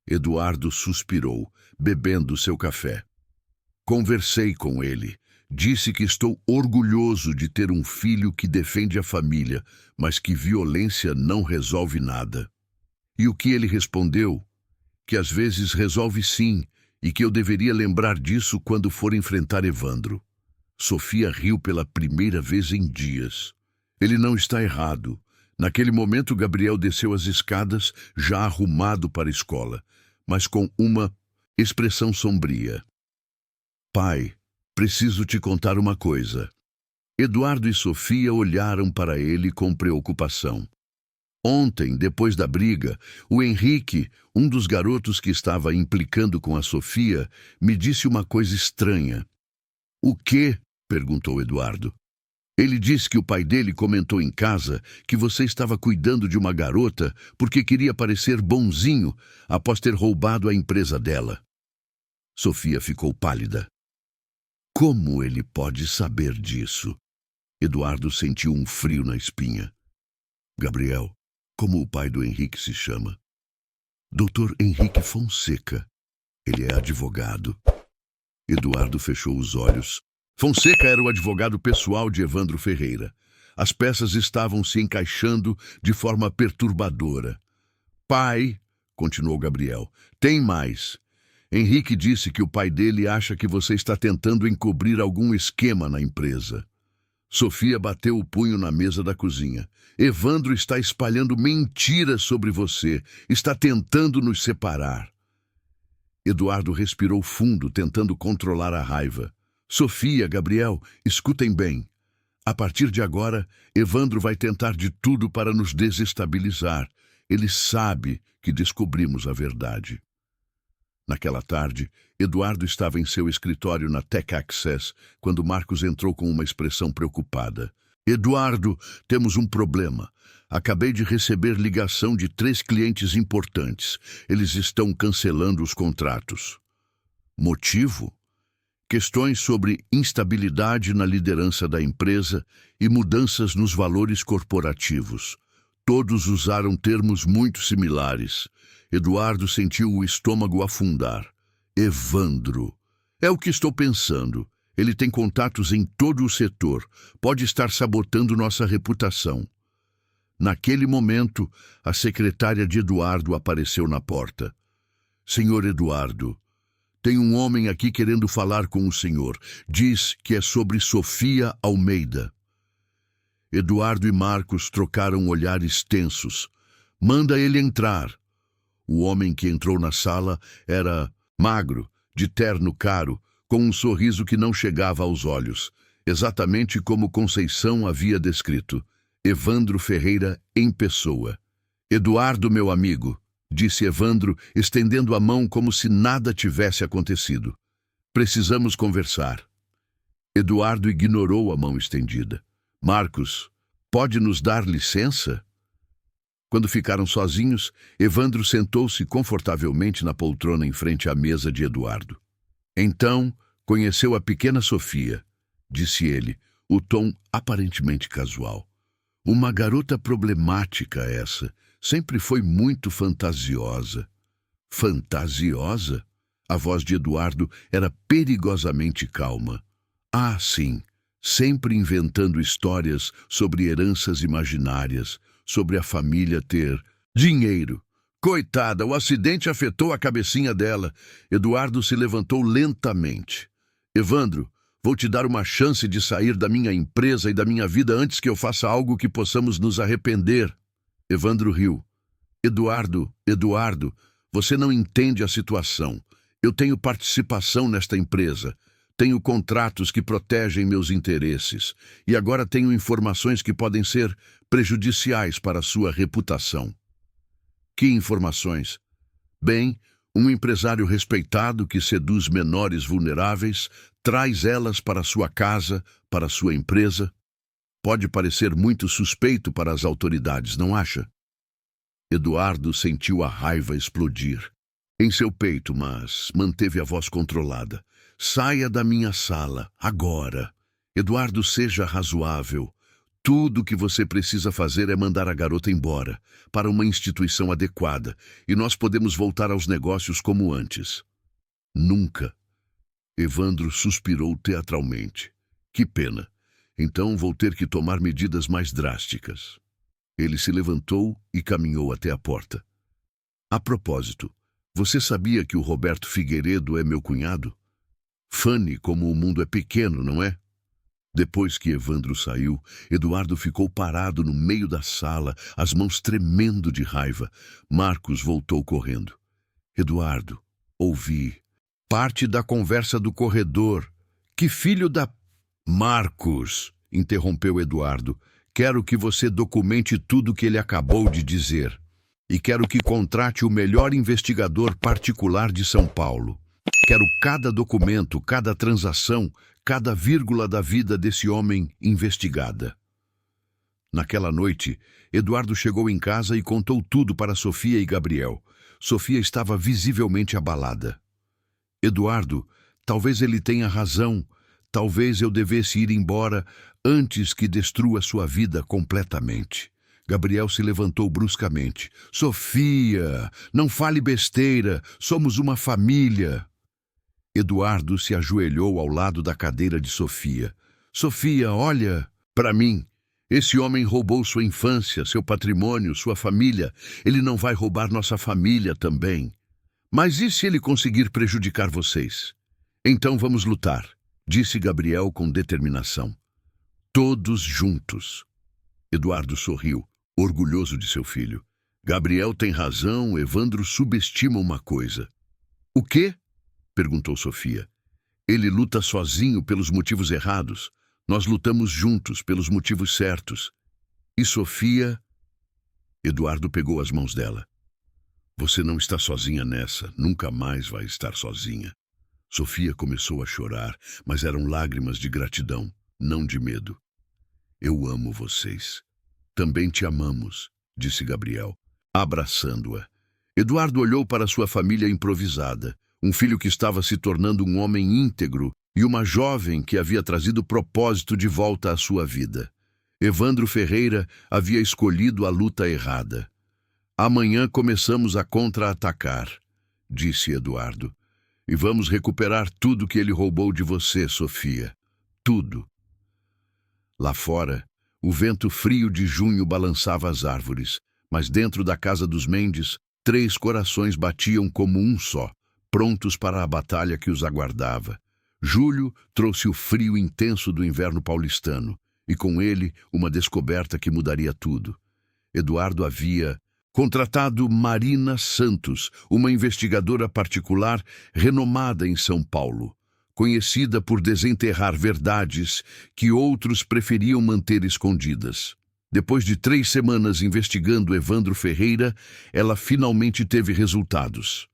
Eduardo suspirou, bebendo seu café. Conversei com ele. Disse que estou orgulhoso de ter um filho que defende a família, mas que violência não resolve nada. E o que ele respondeu? Que às vezes resolve sim, e que eu deveria lembrar disso quando for enfrentar Evandro. Sofia riu pela primeira vez em dias. Ele não está errado. Naquele momento, Gabriel desceu as escadas, já arrumado para a escola, mas com uma expressão sombria. Pai, preciso te contar uma coisa. Eduardo e Sofia olharam para ele com preocupação. Ontem, depois da briga, o Henrique, um dos garotos que estava implicando com a Sofia, me disse uma coisa estranha. O quê? Perguntou Eduardo. Ele disse que o pai dele comentou em casa que você estava cuidando de uma garota porque queria parecer bonzinho após ter roubado a empresa dela. Sofia ficou pálida. Como ele pode saber disso? Eduardo sentiu um frio na espinha. Gabriel, como o pai do Henrique se chama? Dr. Henrique Fonseca. Ele é advogado. Eduardo fechou os olhos, Fonseca era o advogado pessoal de Evandro Ferreira. As peças estavam se encaixando de forma perturbadora. Pai, continuou Gabriel, tem mais. Henrique disse que o pai dele acha que você está tentando encobrir algum esquema na empresa. Sofia bateu o punho na mesa da cozinha. Evandro está espalhando mentiras sobre você. Está tentando nos separar. Eduardo respirou fundo, tentando controlar a raiva. Sofia, Gabriel, escutem bem. A partir de agora, Evandro vai tentar de tudo para nos desestabilizar. Ele sabe que descobrimos a verdade. Naquela tarde, Eduardo estava em seu escritório na Tech Access quando Marcos entrou com uma expressão preocupada. Eduardo, temos um problema. Acabei de receber ligação de 3 clientes importantes. Eles estão cancelando os contratos. Motivo? Questões sobre instabilidade na liderança da empresa e mudanças nos valores corporativos. Todos usaram termos muito similares. Eduardo sentiu o estômago afundar. Evandro. É o que estou pensando. Ele tem contatos em todo o setor. Pode estar sabotando nossa reputação. Naquele momento, a secretária de Eduardo apareceu na porta. Senhor Eduardo, tem um homem aqui querendo falar com o senhor. Diz que é sobre Sofia Almeida. Eduardo e Marcos trocaram olhares tensos. Manda ele entrar. O homem que entrou na sala era magro, de terno caro, com um sorriso que não chegava aos olhos, exatamente como Conceição havia descrito. Evandro Ferreira em pessoa. Eduardo, meu amigo, disse Evandro, estendendo a mão como se nada tivesse acontecido. Precisamos conversar. Eduardo ignorou a mão estendida. Marcos, pode nos dar licença? Quando ficaram sozinhos, Evandro sentou-se confortavelmente na poltrona em frente à mesa de Eduardo. Então, conheceu a pequena Sofia, disse ele, o tom aparentemente casual. Uma garota problemática essa, sempre foi muito fantasiosa. Fantasiosa? A voz de Eduardo era perigosamente calma. Ah, sim, sempre inventando histórias sobre heranças imaginárias, sobre a família ter dinheiro. Coitada, o acidente afetou a cabecinha dela. Eduardo se levantou lentamente. Evandro, vou te dar uma chance de sair da minha empresa e da minha vida antes que eu faça algo que possamos nos arrepender. Evandro riu. Eduardo, você não entende a situação. Eu tenho participação nesta empresa. Tenho contratos que protegem meus interesses. E agora tenho informações que podem ser prejudiciais para a sua reputação. Que informações? Bem, um empresário respeitado que seduz menores vulneráveis, traz elas para sua casa, para sua empresa. Pode parecer muito suspeito para as autoridades, não acha? Eduardo sentiu a raiva explodir em seu peito, mas manteve a voz controlada. Saia da minha sala, agora. Eduardo, seja razoável. Tudo o que você precisa fazer é mandar a garota embora, para uma instituição adequada, e nós podemos voltar aos negócios como antes. Nunca. Evandro suspirou teatralmente. Que pena. Então vou ter que tomar medidas mais drásticas. Ele se levantou e caminhou até a porta. A propósito, você sabia que o Roberto Figueiredo é meu cunhado? Fanny, como o mundo é pequeno, não é? Depois que Evandro saiu, Eduardo ficou parado no meio da sala, as mãos tremendo de raiva. Marcos voltou correndo. Eduardo, ouvi. Parte da conversa do corredor. Que filho da... Marcos, interrompeu Eduardo. Quero que você documente tudo o que ele acabou de dizer. E quero que contrate o melhor investigador particular de São Paulo. Quero cada documento, cada transação, cada vírgula da vida desse homem investigada. Naquela noite, Eduardo chegou em casa e contou tudo para Sofia e Gabriel. Sofia estava visivelmente abalada. Eduardo, talvez ele tenha razão. Talvez eu devesse ir embora antes que destrua sua vida completamente. Gabriel se levantou bruscamente. Sofia, não fale besteira. Somos uma família. Eduardo se ajoelhou ao lado da cadeira de Sofia. Sofia, olha para mim. Esse homem roubou sua infância, seu patrimônio, sua família. Ele não vai roubar nossa família também. Mas e se ele conseguir prejudicar vocês? Então vamos lutar, disse Gabriel com determinação. Todos juntos. Eduardo sorriu, orgulhoso de seu filho. Gabriel tem razão, Evandro subestima uma coisa. O quê? Perguntou Sofia. Ele luta sozinho pelos motivos errados. Nós lutamos juntos pelos motivos certos. E Sofia... Eduardo pegou as mãos dela. Você não está sozinha nessa, nunca mais vai estar sozinha. Sofia começou a chorar, mas eram lágrimas de gratidão, não de medo. Eu amo vocês. Também te amamos, disse Gabriel, abraçando-a. Eduardo olhou para sua família improvisada, um filho que estava se tornando um homem íntegro e uma jovem que havia trazido propósito de volta à sua vida. Evandro Ferreira havia escolhido a luta errada. Amanhã começamos a contra-atacar, disse Eduardo. E vamos recuperar tudo que ele roubou de você, Sofia. Tudo. Lá fora, o vento frio de junho balançava as árvores, mas dentro da casa dos Mendes, 3 corações batiam como um só, prontos para a batalha que os aguardava. Julho trouxe o frio intenso do inverno paulistano, e com ele uma descoberta que mudaria tudo. Eduardo havia contratado Marina Santos, uma investigadora particular renomada em São Paulo, conhecida por desenterrar verdades que outros preferiam manter escondidas. Depois de 3 semanas investigando Evandro Ferreira, ela finalmente teve resultados.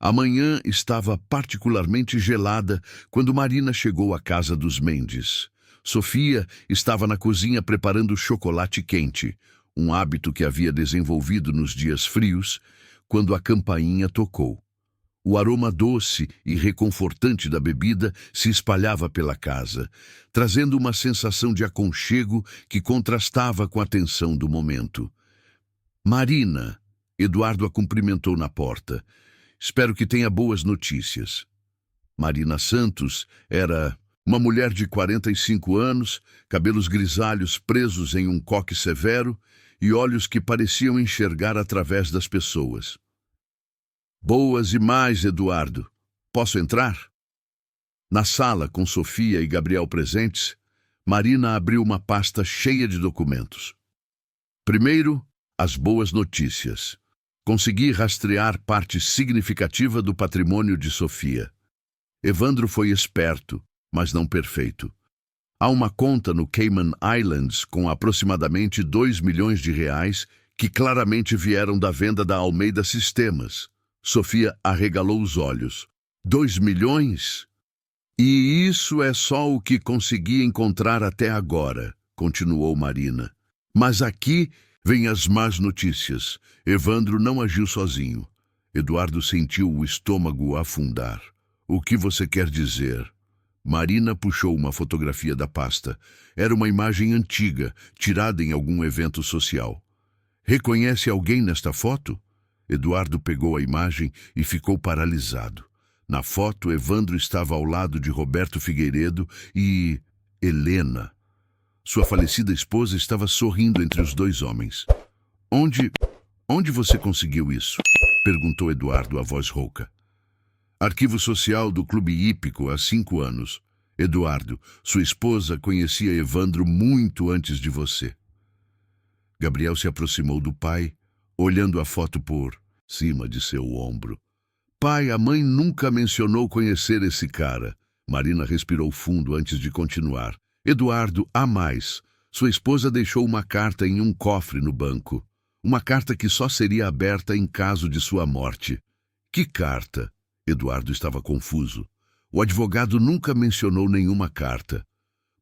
A manhã estava particularmente gelada quando Marina chegou à casa dos Mendes. Sofia estava na cozinha preparando chocolate quente, um hábito que havia desenvolvido nos dias frios, quando a campainha tocou. O aroma doce e reconfortante da bebida se espalhava pela casa, trazendo uma sensação de aconchego que contrastava com a tensão do momento. Marina, Eduardo a cumprimentou na porta. Espero que tenha boas notícias. Marina Santos era uma mulher de 45 anos, cabelos grisalhos presos em um coque severo e olhos que pareciam enxergar através das pessoas. Boas e mais, Eduardo. Posso entrar? Na sala, com Sofia e Gabriel presentes, Marina abriu uma pasta cheia de documentos. Primeiro, as boas notícias. Consegui rastrear parte significativa do patrimônio de Sofia. Evandro foi esperto, mas não perfeito. Há uma conta no Cayman Islands com aproximadamente 2 milhões de reais que claramente vieram da venda da Almeida Sistemas. Sofia arregalou os olhos. 2 milhões? E isso é só o que consegui encontrar até agora, continuou Marina. Mas aqui vêm as más notícias. Evandro não agiu sozinho. Eduardo sentiu o estômago afundar. O que você quer dizer? Marina puxou uma fotografia da pasta. Era uma imagem antiga, tirada em algum evento social. Reconhece alguém nesta foto? Eduardo pegou a imagem e ficou paralisado. Na foto, Evandro estava ao lado de Roberto Figueiredo e Helena. Sua falecida esposa estava sorrindo entre os 2 homens. Onde você conseguiu isso? Perguntou Eduardo, a voz rouca. Arquivo social do Clube Hípico há 5 anos. Eduardo, sua esposa conhecia Evandro muito antes de você. Gabriel se aproximou do pai, olhando a foto por cima de seu ombro. Pai, a mãe nunca mencionou conhecer esse cara. Marina respirou fundo antes de continuar. Eduardo, há mais. Sua esposa deixou uma carta em um cofre no banco. Uma carta que só seria aberta em caso de sua morte. Que carta? Eduardo estava confuso. O advogado nunca mencionou nenhuma carta.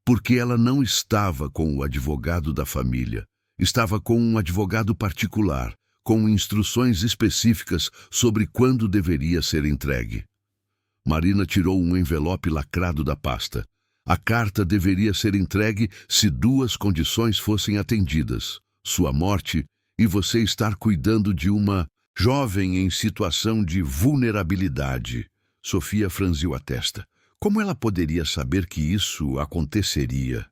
Porque ela não estava com o advogado da família. Estava com um advogado particular, com instruções específicas sobre quando deveria ser entregue. Marina tirou um envelope lacrado da pasta. A carta deveria ser entregue se 2 condições fossem atendidas: sua morte e você estar cuidando de uma jovem em situação de vulnerabilidade. Sofia franziu a testa. Como ela poderia saber que isso aconteceria?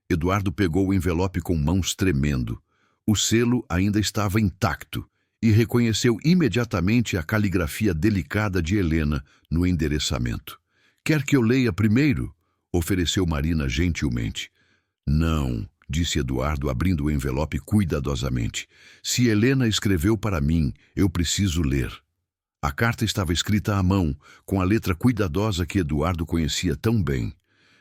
Eduardo pegou o envelope com mãos tremendo. O selo ainda estava intacto e reconheceu imediatamente a caligrafia delicada de Helena no endereçamento. "Quer que eu leia primeiro?" ofereceu Marina gentilmente. "Não", disse Eduardo, abrindo o envelope cuidadosamente. "Se Helena escreveu para mim, eu preciso ler." A carta estava escrita à mão, com a letra cuidadosa que Eduardo conhecia tão bem.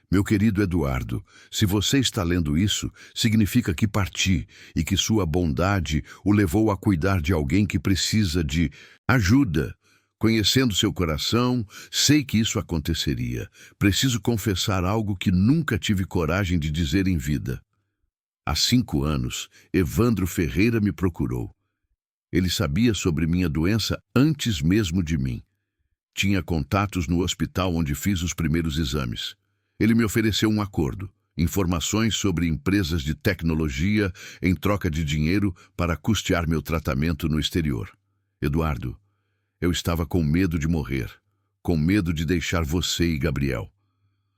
"Meu querido Eduardo, se você está lendo isso, significa que parti e que sua bondade o levou a cuidar de alguém que precisa de ajuda. Conhecendo seu coração, sei que isso aconteceria. Preciso confessar algo que nunca tive coragem de dizer em vida. Há 5 anos, Evandro Ferreira me procurou. Ele sabia sobre minha doença antes mesmo de mim. Tinha contatos no hospital onde fiz os primeiros exames. Ele me ofereceu um acordo, informações sobre empresas de tecnologia em troca de dinheiro para custear meu tratamento no exterior. Eduardo, eu estava com medo de morrer, com medo de deixar você e Gabriel.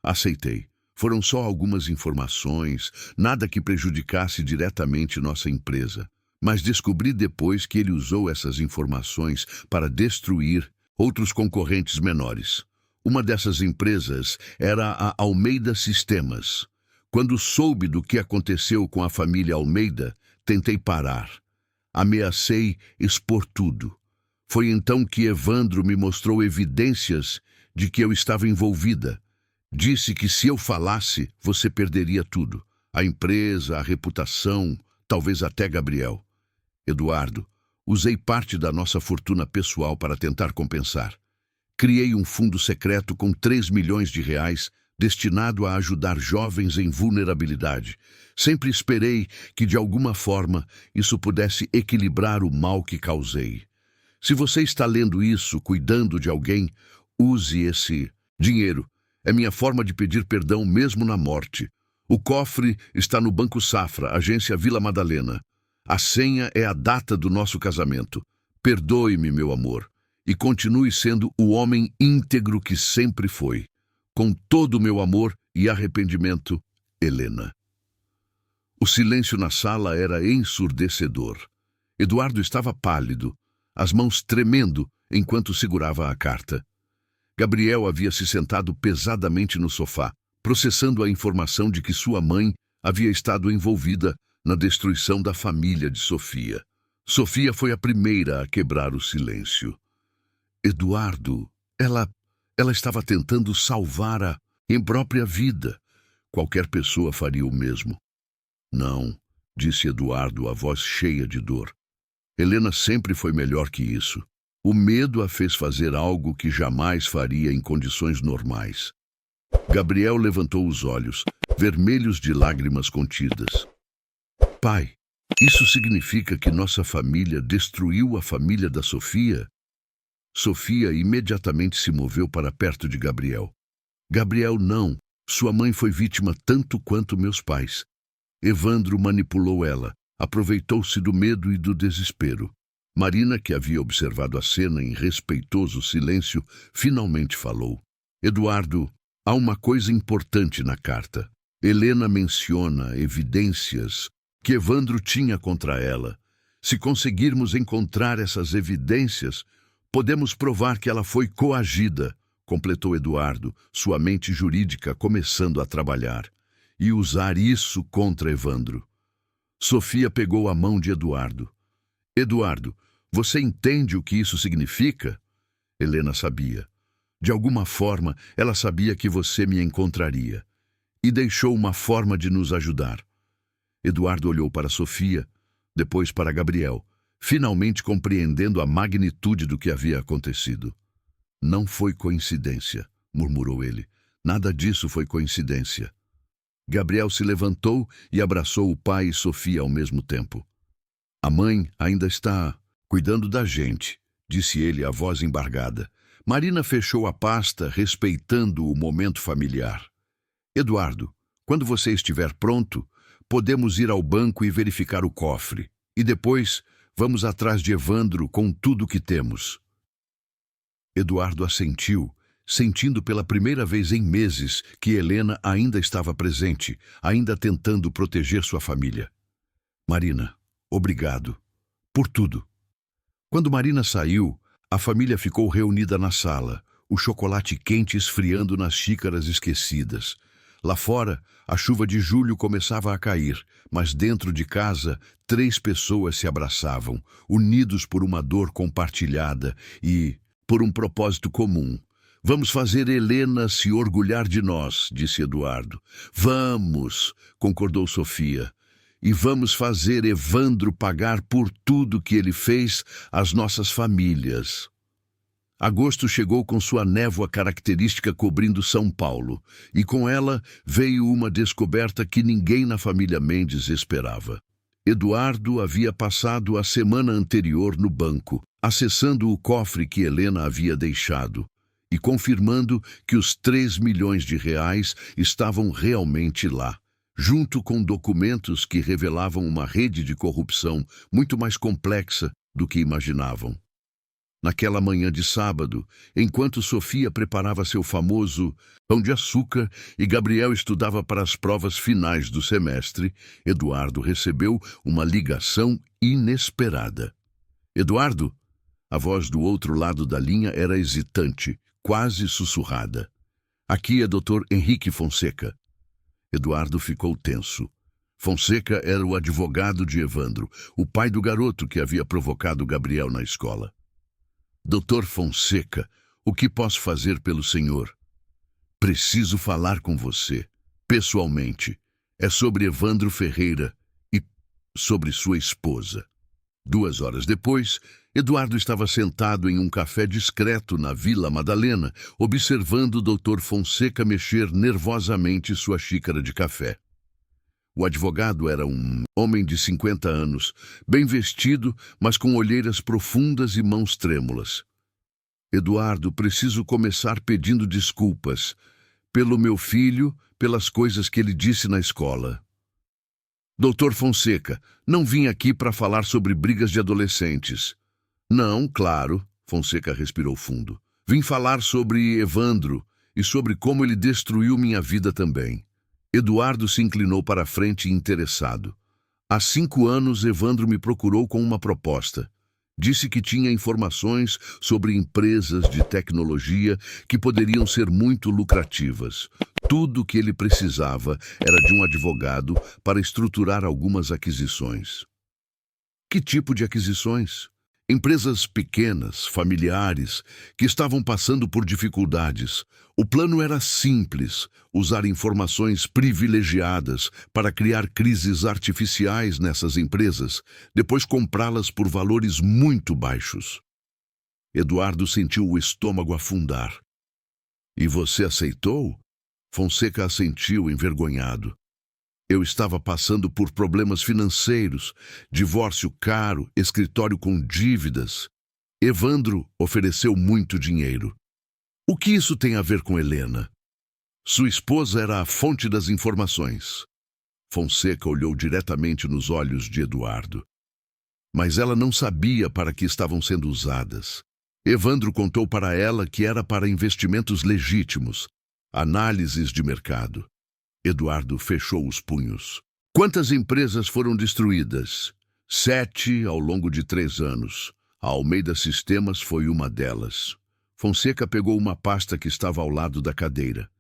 Aceitei. Foram só algumas informações, nada que prejudicasse diretamente nossa empresa. Mas descobri depois que ele usou essas informações para destruir outros concorrentes menores. Uma dessas empresas era a Almeida Sistemas. Quando soube do que aconteceu com a família Almeida, tentei parar. Ameacei expor tudo. Foi então que Evandro me mostrou evidências de que eu estava envolvida. Disse que se eu falasse, você perderia tudo. A empresa, a reputação, talvez até Gabriel. Eduardo, usei parte da nossa fortuna pessoal para tentar compensar. Criei um fundo secreto com 3 milhões de reais destinado a ajudar jovens em vulnerabilidade. Sempre esperei que, de alguma forma, isso pudesse equilibrar o mal que causei. Se você está lendo isso, cuidando de alguém, use esse dinheiro. É minha forma de pedir perdão mesmo na morte. O cofre está no Banco Safra, agência Vila Madalena. A senha é a data do nosso casamento. Perdoe-me, meu amor, e continue sendo o homem íntegro que sempre foi. Com todo o meu amor e arrependimento, Helena. O silêncio na sala era ensurdecedor. Eduardo estava pálido, as mãos tremendo enquanto segurava a carta. Gabriel havia se sentado pesadamente no sofá, processando a informação de que sua mãe havia estado envolvida na destruição da família de Sofia. Sofia foi a primeira a quebrar o silêncio. Eduardo, ela estava tentando salvar a própria vida. Qualquer pessoa faria o mesmo. Não, disse Eduardo, a voz cheia de dor. Helena sempre foi melhor que isso. O medo a fez fazer algo que jamais faria em condições normais. Gabriel levantou os olhos, vermelhos de lágrimas contidas. Pai, isso significa que nossa família destruiu a família da Sofia? Sofia imediatamente se moveu para perto de Gabriel. Gabriel, não. Sua mãe foi vítima tanto quanto meus pais. Evandro manipulou ela, aproveitou-se do medo e do desespero. Marina, que havia observado a cena em respeitoso silêncio, finalmente falou. Eduardo, há uma coisa importante na carta. Helena menciona evidências que Evandro tinha contra ela. Se conseguirmos encontrar essas evidências, podemos provar que ela foi coagida, completou Eduardo, sua mente jurídica começando a trabalhar, e usar isso contra Evandro. Sofia pegou a mão de Eduardo. Eduardo, você entende o que isso significa? Helena sabia. De alguma forma, ela sabia que você me encontraria. E deixou uma forma de nos ajudar. Eduardo olhou para Sofia, depois para Gabriel, finalmente compreendendo a magnitude do que havia acontecido. Não foi coincidência, murmurou ele. Nada disso foi coincidência. Gabriel se levantou e abraçou o pai e Sofia ao mesmo tempo. A mãe ainda está cuidando da gente, disse ele, a voz embargada. Marina fechou a pasta, respeitando o momento familiar. Eduardo, quando você estiver pronto, podemos ir ao banco e verificar o cofre. E depois, vamos atrás de Evandro com tudo o que temos. Eduardo assentiu, sentindo pela primeira vez em meses que Helena ainda estava presente, ainda tentando proteger sua família. Marina, obrigado. Por tudo. Quando Marina saiu, a família ficou reunida na sala, o chocolate quente esfriando nas xícaras esquecidas. Lá fora, a chuva de julho começava a cair, mas dentro de casa, 3 pessoas se abraçavam, unidos por uma dor compartilhada e por um propósito comum. Vamos fazer Helena se orgulhar de nós, disse Eduardo. Vamos, concordou Sofia. E vamos fazer Evandro pagar por tudo que ele fez às nossas famílias. Agosto chegou com sua névoa característica cobrindo São Paulo, e com ela veio uma descoberta que ninguém na família Mendes esperava. Eduardo havia passado a semana anterior no banco, acessando o cofre que Helena havia deixado, e confirmando que os 3 milhões de reais estavam realmente lá, junto com documentos que revelavam uma rede de corrupção muito mais complexa do que imaginavam. Naquela manhã de sábado, enquanto Sofia preparava seu famoso pão de açúcar e Gabriel estudava para as provas finais do semestre, Eduardo recebeu uma ligação inesperada. Eduardo? A voz do outro lado da linha era hesitante, quase sussurrada. Aqui é Dr. Henrique Fonseca. Eduardo ficou tenso. Fonseca era o advogado de Evandro, o pai do garoto que havia provocado Gabriel na escola. Dr. Fonseca, o que posso fazer pelo senhor? Preciso falar com você, pessoalmente. É sobre Evandro Ferreira e sobre sua esposa. 2 horas depois, Eduardo estava sentado em um café discreto na Vila Madalena, observando o Dr. Fonseca mexer nervosamente sua xícara de café. O advogado era um homem de 50 anos, bem vestido, mas com olheiras profundas e mãos trêmulas. Eduardo, preciso começar pedindo desculpas pelo meu filho, pelas coisas que ele disse na escola. Dr. Fonseca, não vim aqui para falar sobre brigas de adolescentes. Não, claro, Fonseca respirou fundo. Vim falar sobre Evandro e sobre como ele destruiu minha vida também. Eduardo se inclinou para a frente interessado. Há 5 anos, Evandro me procurou com uma proposta. Disse que tinha informações sobre empresas de tecnologia que poderiam ser muito lucrativas. Tudo o que ele precisava era de um advogado para estruturar algumas aquisições. Que tipo de aquisições? Empresas pequenas, familiares, que estavam passando por dificuldades. O plano era simples, usar informações privilegiadas para criar crises artificiais nessas empresas, depois comprá-las por valores muito baixos. Eduardo sentiu o estômago afundar. E você aceitou? Fonseca assentiu envergonhado. Eu estava passando por problemas financeiros, divórcio caro, escritório com dívidas. Evandro ofereceu muito dinheiro. O que isso tem a ver com Helena? Sua esposa era a fonte das informações. Fonseca olhou diretamente nos olhos de Eduardo. Mas ela não sabia para que estavam sendo usadas. Evandro contou para ela que era para investimentos legítimos, análises de mercado. Eduardo fechou os punhos. Quantas empresas foram destruídas? 7 ao longo de 3 anos. A Almeida Sistemas foi uma delas. Fonseca pegou uma pasta que estava ao lado da cadeira.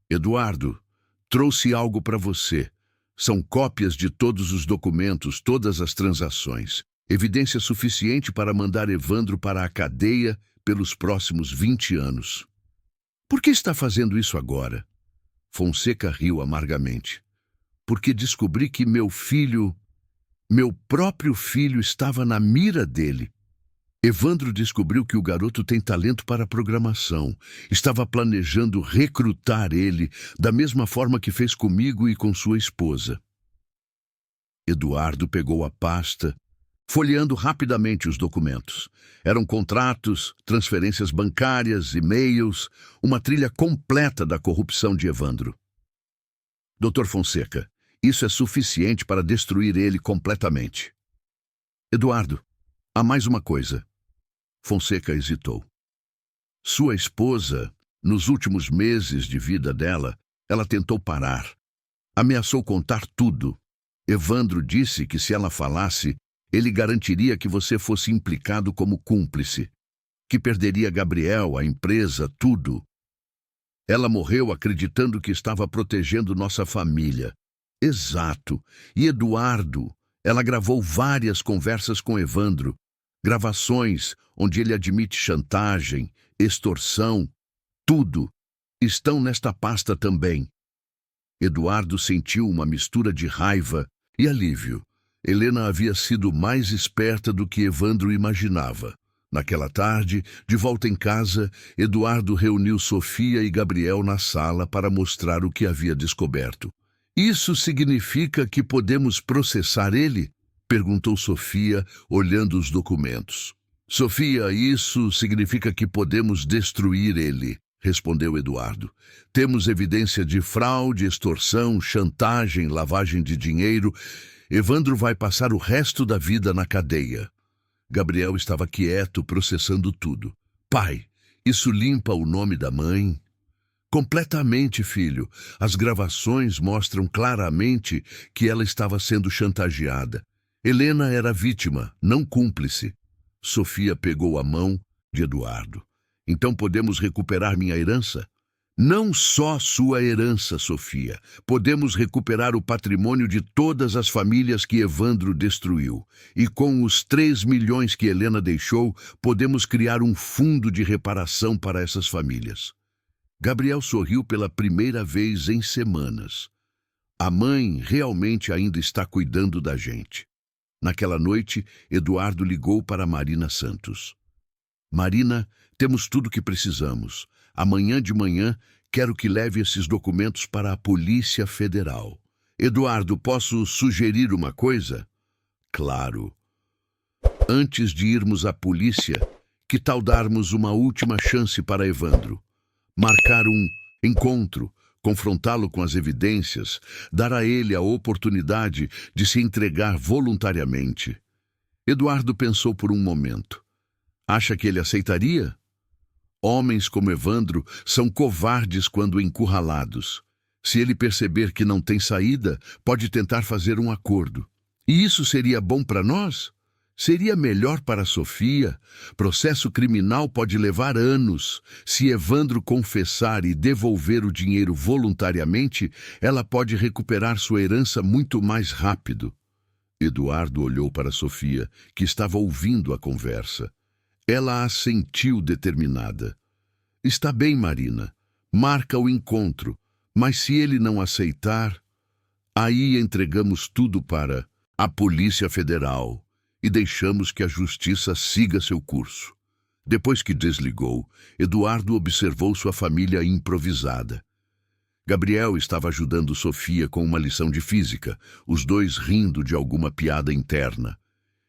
Eduardo, trouxe algo para você. São cópias de todos os documentos, todas as transações. Evidência suficiente para mandar Evandro para a cadeia pelos próximos 20 anos. Por que está fazendo isso agora? Fonseca riu amargamente. Porque descobri que meu próprio filho estava na mira dele. Evandro descobriu que o garoto tem talento para programação. Estava planejando recrutar ele da mesma forma que fez comigo e com sua esposa. Eduardo pegou a pasta, folheando rapidamente os documentos. Eram contratos, transferências bancárias, e-mails, uma trilha completa da corrupção de Evandro. Dr. Fonseca, isso é suficiente para destruir ele completamente. Eduardo, há mais uma coisa. Fonseca hesitou. Sua esposa Nos últimos meses de vida dela, ela tentou parar. Ameaçou contar tudo. Evandro disse que se ela falasse, ele garantiria que você fosse implicado como cúmplice, que perderia Gabriel, a empresa, tudo. Ela morreu acreditando que estava protegendo nossa família. Exato. E Eduardo, ela gravou várias conversas com Evandro, gravações onde ele admite chantagem, extorsão, tudo. Estão nesta pasta também. Eduardo sentiu uma mistura de raiva e alívio. Helena havia sido mais esperta do que Evandro imaginava. Naquela tarde, de volta em casa, Eduardo reuniu Sofia e Gabriel na sala para mostrar o que havia descoberto. "Isso significa que podemos processar ele?" perguntou Sofia, olhando os documentos. "Sofia, isso significa que podemos destruir ele", respondeu Eduardo. "Temos evidência de fraude, extorsão, chantagem, lavagem de dinheiro. Evandro vai passar o resto da vida na cadeia." Gabriel estava quieto, processando tudo. "Pai, isso limpa o nome da mãe?" "Completamente, filho. As gravações mostram claramente que ela estava sendo chantageada. Helena era vítima, não cúmplice." Sofia pegou a mão de Eduardo. "Então podemos recuperar minha herança?" "Não só sua herança, Sofia. Podemos recuperar o patrimônio de todas as famílias que Evandro destruiu. E com os 3 milhões que Helena deixou, podemos criar um fundo de reparação para essas famílias." Gabriel sorriu pela primeira vez em semanas. "A mãe realmente ainda está cuidando da gente." Naquela noite, Eduardo ligou para Marina Santos. "Marina, temos tudo o que precisamos. Amanhã de manhã, quero que leve esses documentos para a Polícia Federal." "Eduardo, posso sugerir uma coisa?" "Claro. Antes de irmos à polícia, que tal darmos uma última chance para Evandro? Marcar um encontro, confrontá-lo com as evidências, dar a ele a oportunidade de se entregar voluntariamente." Eduardo pensou por um momento. "Acha que ele aceitaria?" Homens como Evandro são covardes quando encurralados. Se ele perceber que não tem saída, pode tentar fazer um acordo. E isso seria bom para nós? Seria melhor para Sofia. Processo criminal pode levar anos. Se Evandro confessar e devolver o dinheiro voluntariamente, ela pode recuperar sua herança muito mais rápido. Eduardo olhou para Sofia, que estava ouvindo a conversa. Ela assentiu determinada. "Está bem, Marina. Marca o encontro. Mas se ele não aceitar, aí entregamos tudo para a Polícia Federal e deixamos que a justiça siga seu curso." Depois que desligou, Eduardo observou sua família improvisada. Gabriel estava ajudando Sofia com uma lição de física, os dois rindo de alguma piada interna.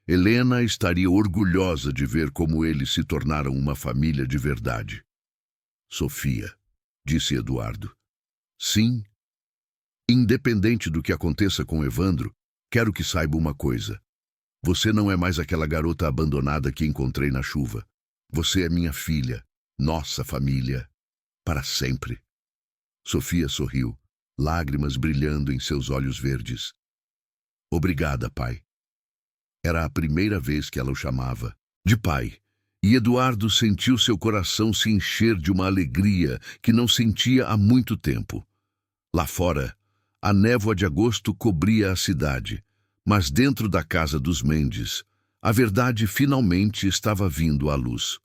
Helena estaria orgulhosa de ver como eles se tornaram uma família de verdade. "Sofia", disse Eduardo. "Sim. Independente do que aconteça com Evandro, quero que saiba uma coisa. Você não é mais aquela garota abandonada que encontrei na chuva. Você é minha filha, nossa família, para sempre." Sofia sorriu, lágrimas brilhando em seus olhos verdes. "Obrigada, pai." Era a primeira vez que ela o chamava de pai, e Eduardo sentiu seu coração se encher de uma alegria que não sentia há muito tempo. Lá fora, a névoa de agosto cobria a cidade, mas dentro da casa dos Mendes, a verdade finalmente estava vindo à luz.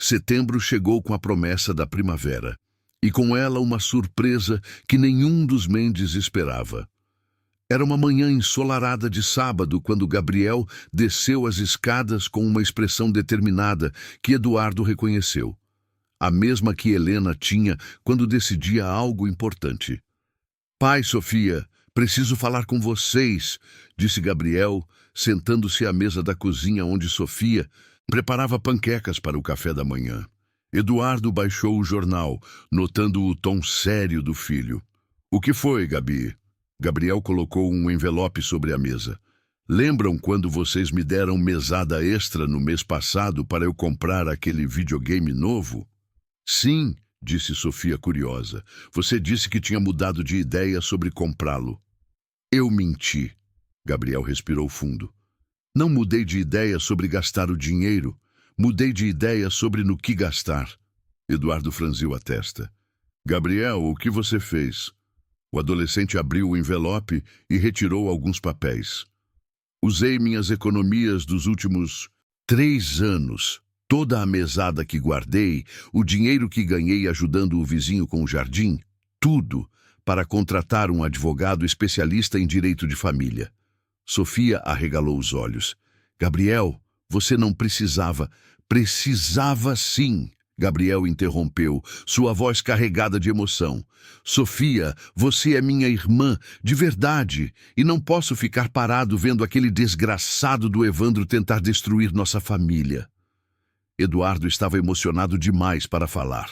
Setembro chegou com a promessa da primavera, e com ela uma surpresa que nenhum dos Mendes esperava. Era uma manhã ensolarada de sábado quando Gabriel desceu as escadas com uma expressão determinada que Eduardo reconheceu. A mesma que Helena tinha quando decidia algo importante. "Pai, Sofia, preciso falar com vocês", disse Gabriel, sentando-se à mesa da cozinha onde Sofia preparava panquecas para o café da manhã. Eduardo baixou o jornal, notando o tom sério do filho. "O que foi, Gabi?" Gabriel colocou um envelope sobre a mesa. "Lembram quando vocês me deram mesada extra no mês passado para eu comprar aquele videogame novo?" "Sim", disse Sofia curiosa. Você disse que tinha mudado de ideia sobre comprá-lo. Eu menti. Gabriel respirou fundo. Não mudei de ideia sobre gastar o dinheiro. Mudei de ideia sobre no que gastar. Eduardo franziu a testa. Gabriel, o que você fez? O adolescente abriu o envelope e retirou alguns papéis. Usei minhas economias dos últimos 3 anos. Toda a mesada que guardei, o dinheiro que ganhei ajudando o vizinho com o jardim, tudo para contratar um advogado especialista em direito de família. Sofia arregalou os olhos. Gabriel, você não precisava. Precisava sim. Gabriel interrompeu, sua voz carregada de emoção. Sofia, você é minha irmã, de verdade, e não posso ficar parado vendo aquele desgraçado do Evandro tentar destruir nossa família. Eduardo estava emocionado demais para falar.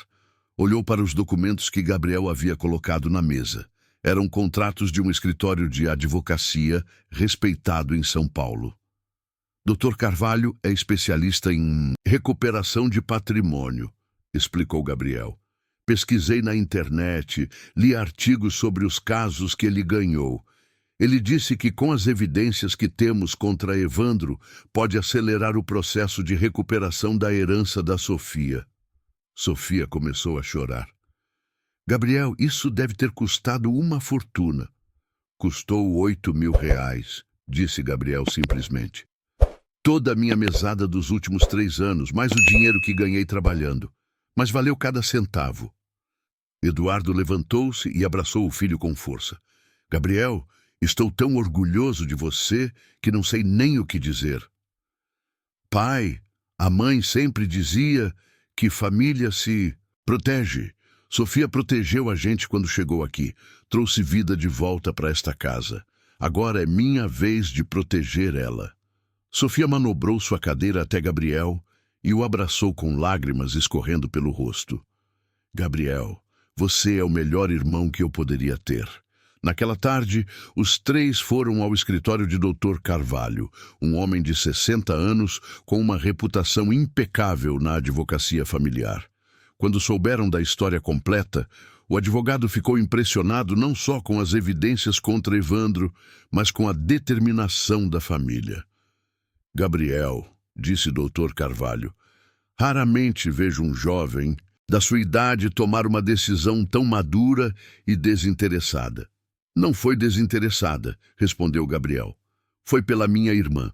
Olhou para os documentos que Gabriel havia colocado na mesa. Eram contratos de um escritório de advocacia respeitado em São Paulo. Dr. Carvalho é especialista em recuperação de patrimônio, explicou Gabriel. Pesquisei na internet, li artigos sobre os casos que ele ganhou. Ele disse que com as evidências que temos contra Evandro, pode acelerar o processo de recuperação da herança da Sofia. Sofia começou a chorar. Gabriel, isso deve ter custado uma fortuna. Custou 8.000, disse Gabriel simplesmente. Toda a minha mesada dos últimos 3 anos, mais o dinheiro que ganhei trabalhando. Mas valeu cada centavo. Eduardo levantou-se e abraçou o filho com força. Gabriel, estou tão orgulhoso de você que não sei nem o que dizer. Pai, a mãe sempre dizia que família se protege. Sofia protegeu a gente quando chegou aqui. Trouxe vida de volta para esta casa. Agora é minha vez de proteger ela. Sofia manobrou sua cadeira até Gabriel e o abraçou com lágrimas escorrendo pelo rosto. Gabriel, você é o melhor irmão que eu poderia ter. Naquela tarde, os 3 foram ao escritório de Dr. Carvalho, um homem de 60 anos com uma reputação impecável na advocacia familiar. Quando souberam da história completa, o advogado ficou impressionado não só com as evidências contra Evandro, mas com a determinação da família. Gabriel, disse Dr. Carvalho, raramente vejo um jovem da sua idade tomar uma decisão tão madura e desinteressada. Não foi desinteressada, respondeu Gabriel. Foi pela minha irmã.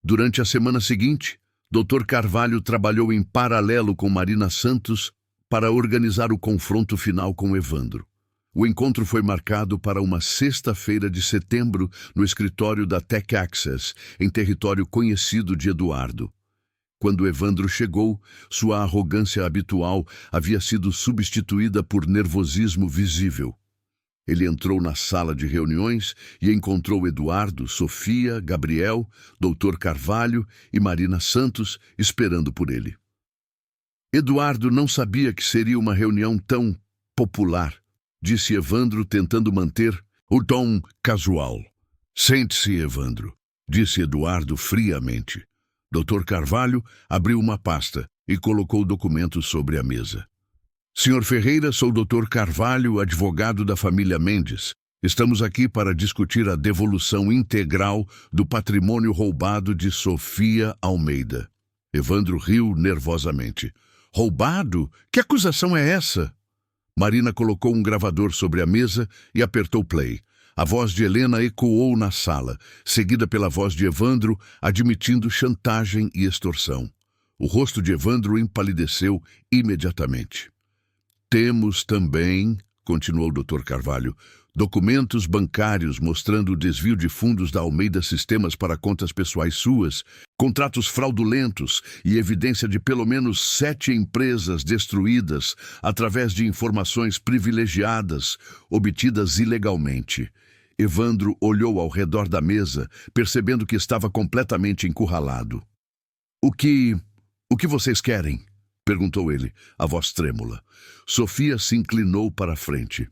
Durante a semana seguinte, Dr. Carvalho trabalhou em paralelo com Marina Santos para organizar o confronto final com Evandro. O encontro foi marcado para uma sexta-feira de setembro no escritório da Tech Access, em território conhecido de Eduardo. Quando Evandro chegou, sua arrogância habitual havia sido substituída por nervosismo visível. Ele entrou na sala de reuniões e encontrou Eduardo, Sofia, Gabriel, Dr. Carvalho e Marina Santos esperando por ele. Eduardo não sabia que seria uma reunião tão popular, disse Evandro tentando manter o tom casual. Sente-se, Evandro, disse Eduardo friamente. Dr. Carvalho abriu uma pasta e colocou documentos sobre a mesa. Senhor Ferreira, sou Dr. Carvalho, advogado da família Mendes. Estamos aqui para discutir a devolução integral do patrimônio roubado de Sofia Almeida. Evandro riu nervosamente. Roubado? Que acusação é essa? Marina colocou um gravador sobre a mesa e apertou play. A voz de Helena ecoou na sala, seguida pela voz de Evandro, admitindo chantagem e extorsão. O rosto de Evandro empalideceu imediatamente. Temos também, continuou o Dr. Carvalho, documentos bancários mostrando o desvio de fundos da Almeida Sistemas para contas pessoais suas, contratos fraudulentos e evidência de pelo menos 7 empresas destruídas através de informações privilegiadas obtidas ilegalmente. Evandro olhou ao redor da mesa, percebendo que estava completamente encurralado. O que vocês querem? Perguntou ele, a voz trêmula. Sofia se inclinou para a frente.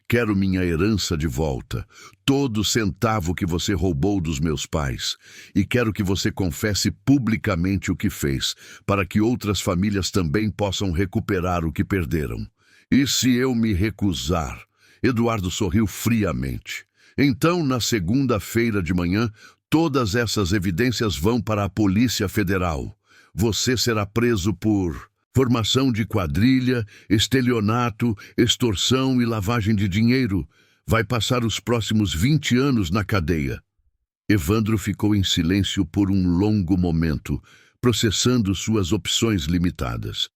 Quero minha herança de volta, todo centavo que você roubou dos meus pais, e quero que você confesse publicamente o que fez, para que outras famílias também possam recuperar o que perderam. E se eu me recusar? Eduardo sorriu friamente. Então, na segunda-feira de manhã, todas essas evidências vão para a Polícia Federal. Você será preso por formação de quadrilha, estelionato, extorsão e lavagem de dinheiro. Vai passar os próximos 20 anos na cadeia. Evandro ficou em silêncio por um longo momento, processando suas opções limitadas.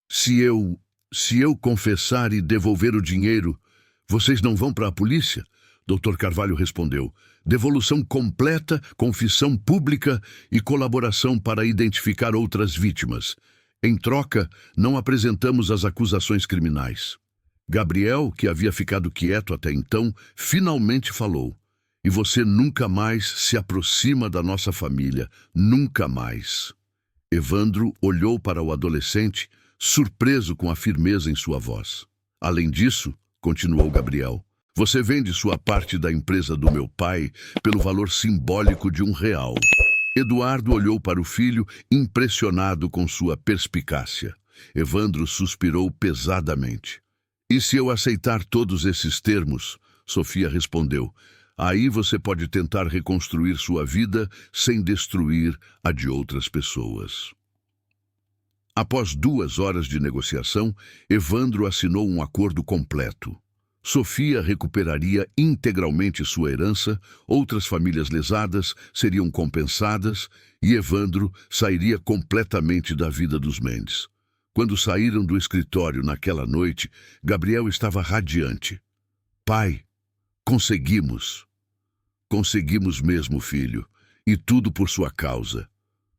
Se eu confessar e devolver o dinheiro, vocês não vão para a polícia? Dr. Carvalho respondeu. Devolução completa, confissão pública e colaboração para identificar outras vítimas. Em troca, não apresentamos as acusações criminais. Gabriel, que havia ficado quieto até então, finalmente falou. E você nunca mais se aproxima da nossa família. Nunca mais. Evandro olhou para o adolescente, surpreso com a firmeza em sua voz. Além disso, continuou Gabriel, você vende sua parte da empresa do meu pai pelo valor simbólico de R$1. Eduardo olhou para o filho, impressionado com sua perspicácia. Evandro suspirou pesadamente. E se eu aceitar todos esses termos? Sofia respondeu. Aí você pode tentar reconstruir sua vida sem destruir a de outras pessoas. Após 2 horas de negociação, Evandro assinou um acordo completo. Sofia recuperaria integralmente sua herança, outras famílias lesadas seriam compensadas e Evandro sairia completamente da vida dos Mendes. Quando saíram do escritório naquela noite, Gabriel estava radiante. Pai, conseguimos. Conseguimos mesmo, filho, e tudo por sua causa.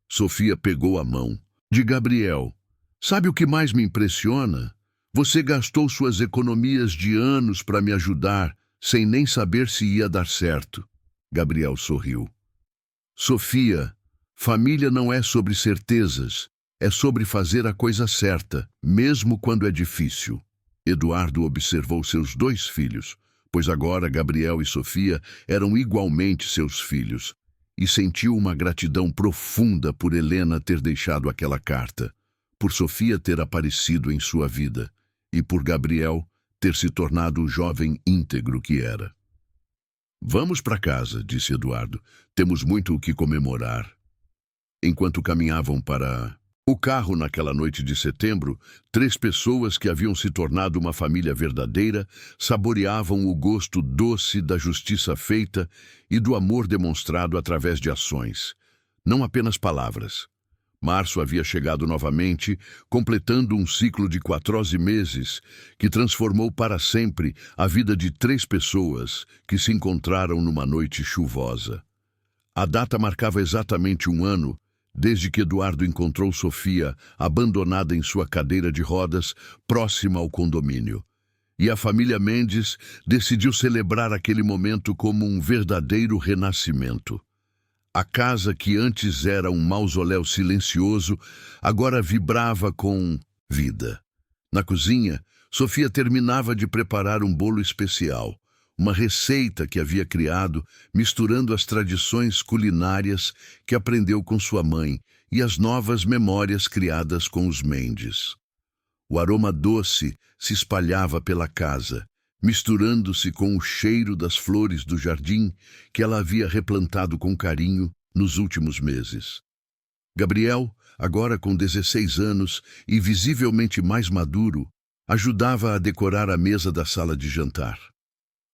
Sofia pegou a mão de Gabriel. Sabe o que mais me impressiona? Você gastou suas economias de anos para me ajudar, sem nem saber se ia dar certo. Gabriel sorriu. Sofia, família não é sobre certezas, é sobre fazer a coisa certa, mesmo quando é difícil. Eduardo observou seus 2 filhos, pois agora Gabriel e Sofia eram igualmente seus filhos, e sentiu uma gratidão profunda por Helena ter deixado aquela carta, por Sofia ter aparecido em sua vida, e por Gabriel ter se tornado o jovem íntegro que era. Vamos para casa, disse Eduardo. Temos muito o que comemorar. Enquanto caminhavam para o carro naquela noite de setembro, 3 pessoas que haviam se tornado uma família verdadeira saboreavam o gosto doce da justiça feita e do amor demonstrado através de ações, não apenas palavras. Março havia chegado novamente, completando um ciclo de 14 meses que transformou para sempre a vida de 3 pessoas que se encontraram numa noite chuvosa. A data marcava exatamente 1 ano desde que Eduardo encontrou Sofia abandonada em sua cadeira de rodas próxima ao condomínio. E a família Mendes decidiu celebrar aquele momento como um verdadeiro renascimento. A casa, que antes era um mausoléu silencioso, agora vibrava com vida. Na cozinha, Sofia terminava de preparar um bolo especial, uma receita que havia criado, misturando as tradições culinárias que aprendeu com sua mãe e as novas memórias criadas com os Mendes. O aroma doce se espalhava pela casa, misturando-se com o cheiro das flores do jardim que ela havia replantado com carinho nos últimos meses. Gabriel, agora com 16 anos e visivelmente mais maduro, ajudava a decorar a mesa da sala de jantar.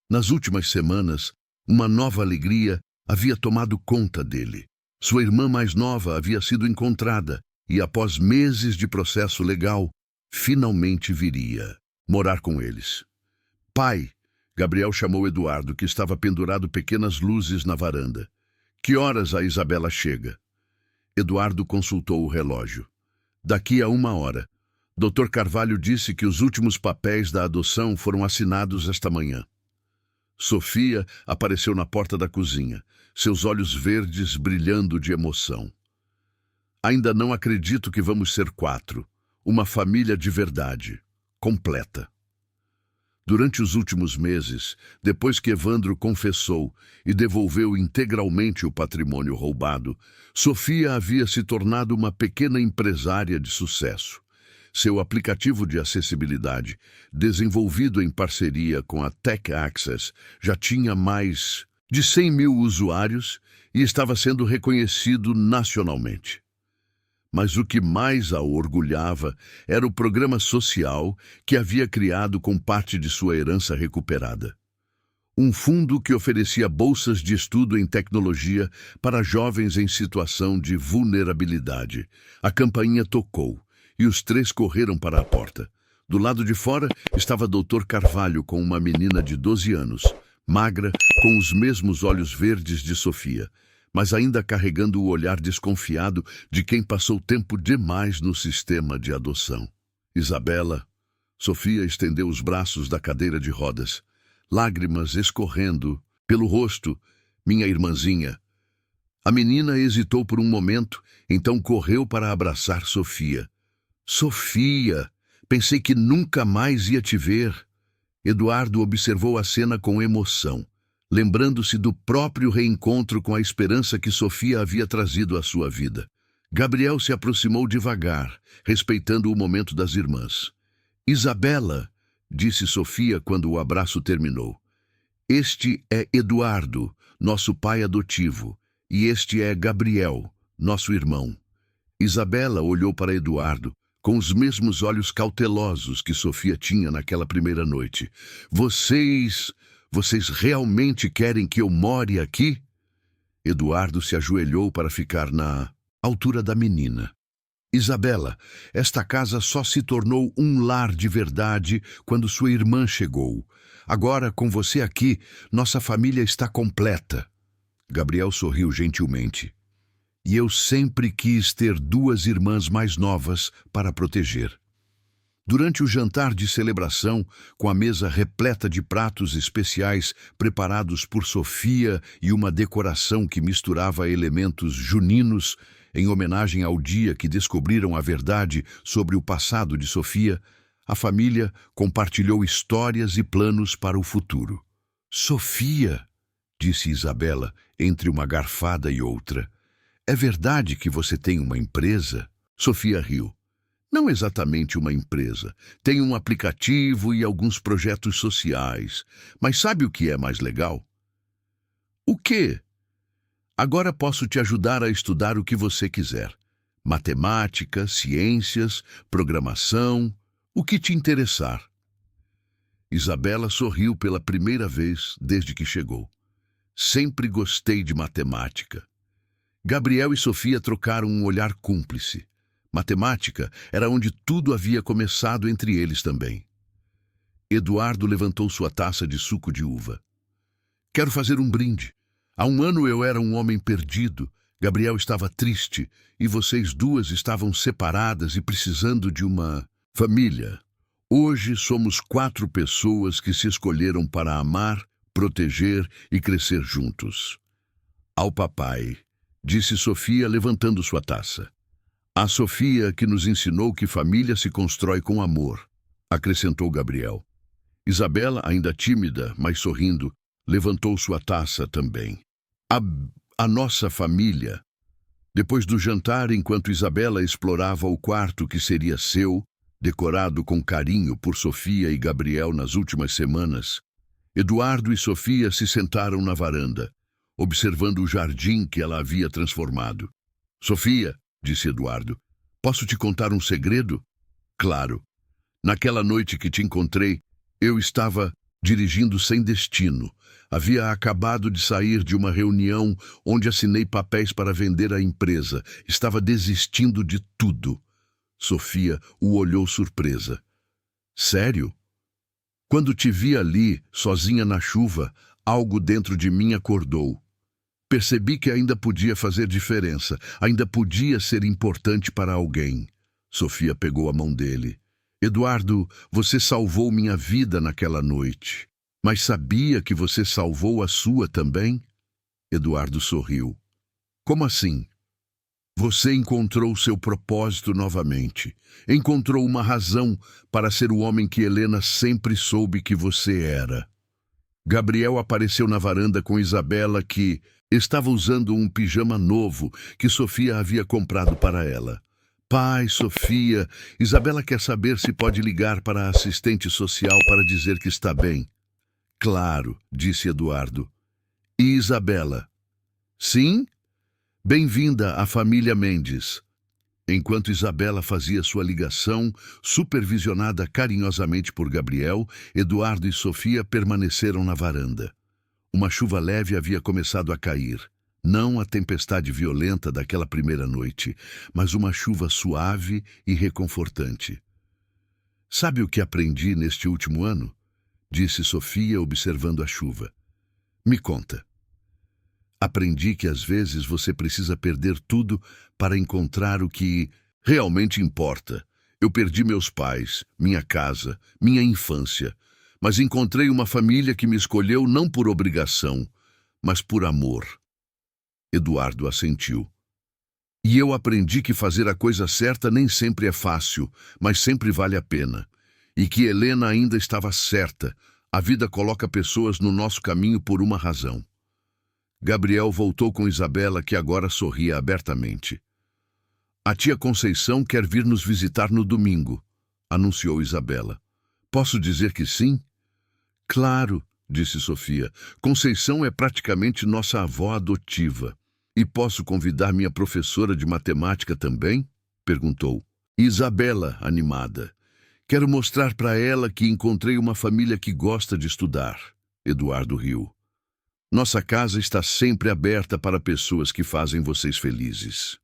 Nas últimas semanas, uma nova alegria havia tomado conta dele. Sua irmã mais nova havia sido encontrada e, após meses de processo legal, finalmente viria morar com eles. Pai, Gabriel chamou Eduardo, que estava pendurado pequenas luzes na varanda. Que horas a Isabela chega? Eduardo consultou o relógio. Daqui a 1 hora. Dr. Carvalho disse que os últimos papéis da adoção foram assinados esta manhã. Sofia apareceu na porta da cozinha, seus olhos verdes brilhando de emoção. Ainda não acredito que vamos ser 4. Uma família de verdade, completa. Durante os últimos meses, depois que Evandro confessou e devolveu integralmente o patrimônio roubado, Sofia havia se tornado uma pequena empresária de sucesso. seu aplicativo de acessibilidade, desenvolvido em parceria com a Tech Access, já tinha mais de 100 mil usuários e estava sendo reconhecido nacionalmente. Mas o que mais a orgulhava era o programa social que havia criado com parte de sua herança recuperada. Um fundo que oferecia bolsas de estudo em tecnologia para jovens em situação de vulnerabilidade. A campainha tocou e os três correram para a porta. Do lado de fora estava Dr. Carvalho com uma menina de 12 anos, magra, com os mesmos olhos verdes de Sofia, mas ainda carregando o olhar desconfiado de quem passou tempo demais no sistema de adoção. Isabela. Sofia estendeu os braços da cadeira de rodas, lágrimas escorrendo pelo rosto. Minha irmãzinha. A menina hesitou por um momento, então correu para abraçar Sofia. Sofia, pensei que nunca mais ia te ver. Eduardo observou a cena com emoção, lembrando-se do próprio reencontro com a esperança que Sofia havia trazido à sua vida. Gabriel se aproximou devagar, respeitando o momento das irmãs. Isabela, disse Sofia quando o abraço terminou. Este é Eduardo, nosso pai adotivo, e este é Gabriel, nosso irmão. Isabela olhou para Eduardo, com os mesmos olhos cautelosos que Sofia tinha naquela primeira noite. Vocês realmente querem que eu more aqui? Eduardo se ajoelhou para ficar na altura da menina. Isabela, esta casa só se tornou um lar de verdade quando sua irmã chegou. Agora, com você aqui, nossa família está completa. Gabriel sorriu gentilmente. E eu sempre quis ter duas irmãs mais novas para proteger. Durante o jantar de celebração, com a mesa repleta de pratos especiais preparados por Sofia e uma decoração que misturava elementos juninos, em homenagem ao dia que descobriram a verdade sobre o passado de Sofia, a família compartilhou histórias e planos para o futuro. Sofia, disse Isabela, entre uma garfada e outra, é verdade que você tem uma empresa? Sofia riu. Não exatamente uma empresa. Tenho um aplicativo e alguns projetos sociais. Mas sabe o que é mais legal? O quê? Agora posso te ajudar a estudar o que você quiser. Matemática, ciências, programação, o que te interessar. Isabela sorriu pela primeira vez desde que chegou. Sempre gostei de matemática. Gabriel e Sofia trocaram um olhar cúmplice. Matemática era onde tudo havia começado entre eles também. Eduardo levantou sua taça de suco de uva. Quero fazer um brinde. Há um ano eu era um homem perdido, Gabriel estava triste e vocês duas estavam separadas e precisando de uma família. Hoje somos 4 pessoas que se escolheram para amar, proteger e crescer juntos. Ao papai, disse Sofia levantando sua taça. A Sofia que nos ensinou que família se constrói com amor, acrescentou Gabriel. Isabela, ainda tímida, mas sorrindo, levantou sua taça também. A nossa família. Depois do jantar, enquanto Isabela explorava o quarto que seria seu, decorado com carinho por Sofia e Gabriel nas últimas semanas, Eduardo e Sofia se sentaram na varanda, observando o jardim que ela havia transformado. Sofia, disse Eduardo, posso te contar um segredo? Claro. Naquela noite que te encontrei, eu estava dirigindo sem destino. Havia acabado de sair de uma reunião onde assinei papéis para vender a empresa. Estava desistindo de tudo. Sofia o olhou surpresa. Sério? Quando te vi ali, sozinha na chuva, algo dentro de mim acordou. Percebi que ainda podia fazer diferença, ainda podia ser importante para alguém. Sofia pegou a mão dele. Eduardo, você salvou minha vida naquela noite. Mas sabia que você salvou a sua também? Eduardo sorriu. Como assim? Você encontrou seu propósito novamente. Encontrou uma razão para ser o homem que Helena sempre soube que você era. Gabriel apareceu na varanda com Isabela, que estava usando um pijama novo que Sofia havia comprado para ela. Pai, Sofia, Isabela quer saber se pode ligar para a assistente social para dizer que está bem. Claro, disse Eduardo. E Isabela? Sim? Bem-vinda à família Mendes. Enquanto Isabela fazia sua ligação, supervisionada carinhosamente por Gabriel, Eduardo e Sofia permaneceram na varanda. Uma chuva leve havia começado a cair. Não a tempestade violenta daquela primeira noite, mas uma chuva suave e reconfortante. Sabe o que aprendi neste último ano? Disse Sofia, observando a chuva. Me conta. Aprendi que às vezes você precisa perder tudo para encontrar o que realmente importa. Eu perdi meus pais, minha casa, minha infância, mas encontrei uma família que me escolheu não por obrigação, mas por amor. Eduardo assentiu. E eu aprendi que fazer a coisa certa nem sempre é fácil, mas sempre vale a pena. E que Helena ainda estava certa. A vida coloca pessoas no nosso caminho por uma razão. Gabriel voltou com Isabela, que agora sorria abertamente. A tia Conceição quer vir nos visitar no domingo, anunciou Isabela. Posso dizer que sim? Claro, disse Sofia. Conceição é praticamente nossa avó adotiva. E posso convidar minha professora de matemática também? Perguntou. Isabela, animada. Quero mostrar para ela que encontrei uma família que gosta de estudar. Eduardo riu. Nossa casa está sempre aberta para pessoas que fazem vocês felizes.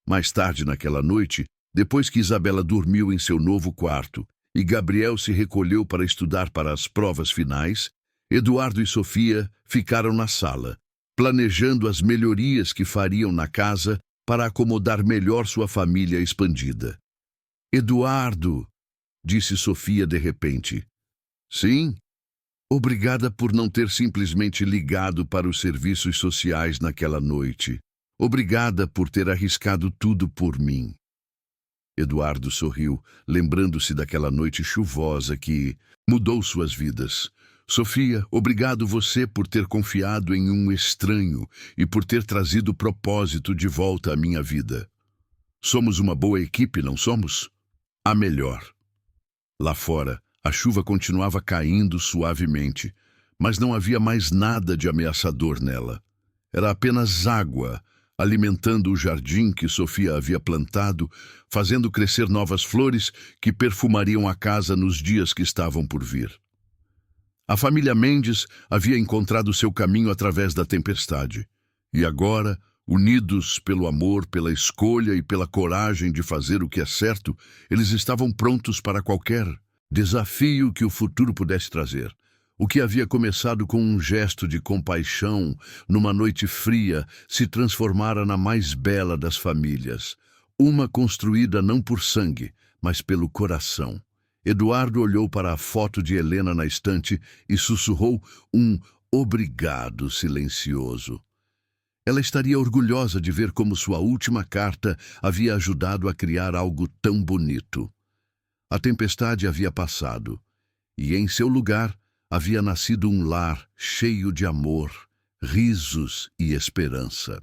Mais tarde naquela noite, depois que Isabela dormiu em seu novo quarto e Gabriel se recolheu para estudar para as provas finais, Eduardo e Sofia ficaram na sala, planejando as melhorias que fariam na casa para acomodar melhor sua família expandida. Eduardo, disse Sofia de repente. Sim? Obrigada por não ter simplesmente ligado para os serviços sociais naquela noite. Obrigada por ter arriscado tudo por mim. Eduardo sorriu, lembrando-se daquela noite chuvosa que mudou suas vidas. Sofia, obrigado você por ter confiado em um estranho e por ter trazido o propósito de volta à minha vida. Somos uma boa equipe, não somos? A melhor. Lá fora, a chuva continuava caindo suavemente, mas não havia mais nada de ameaçador nela. Era apenas água, alimentando o jardim que Sofia havia plantado, fazendo crescer novas flores que perfumariam a casa nos dias que estavam por vir. A família Mendes havia encontrado seu caminho através da tempestade. E agora, unidos pelo amor, pela escolha e pela coragem de fazer o que é certo, eles estavam prontos para qualquer desafio que o futuro pudesse trazer. O que havia começado com um gesto de compaixão numa noite fria se transformara na mais bela das famílias. Uma construída não por sangue, mas pelo coração. Eduardo olhou para a foto de Helena na estante e sussurrou um obrigado silencioso. Ela estaria orgulhosa de ver como sua última carta havia ajudado a criar algo tão bonito. A tempestade havia passado, e em seu lugar havia nascido um lar cheio de amor, risos e esperança.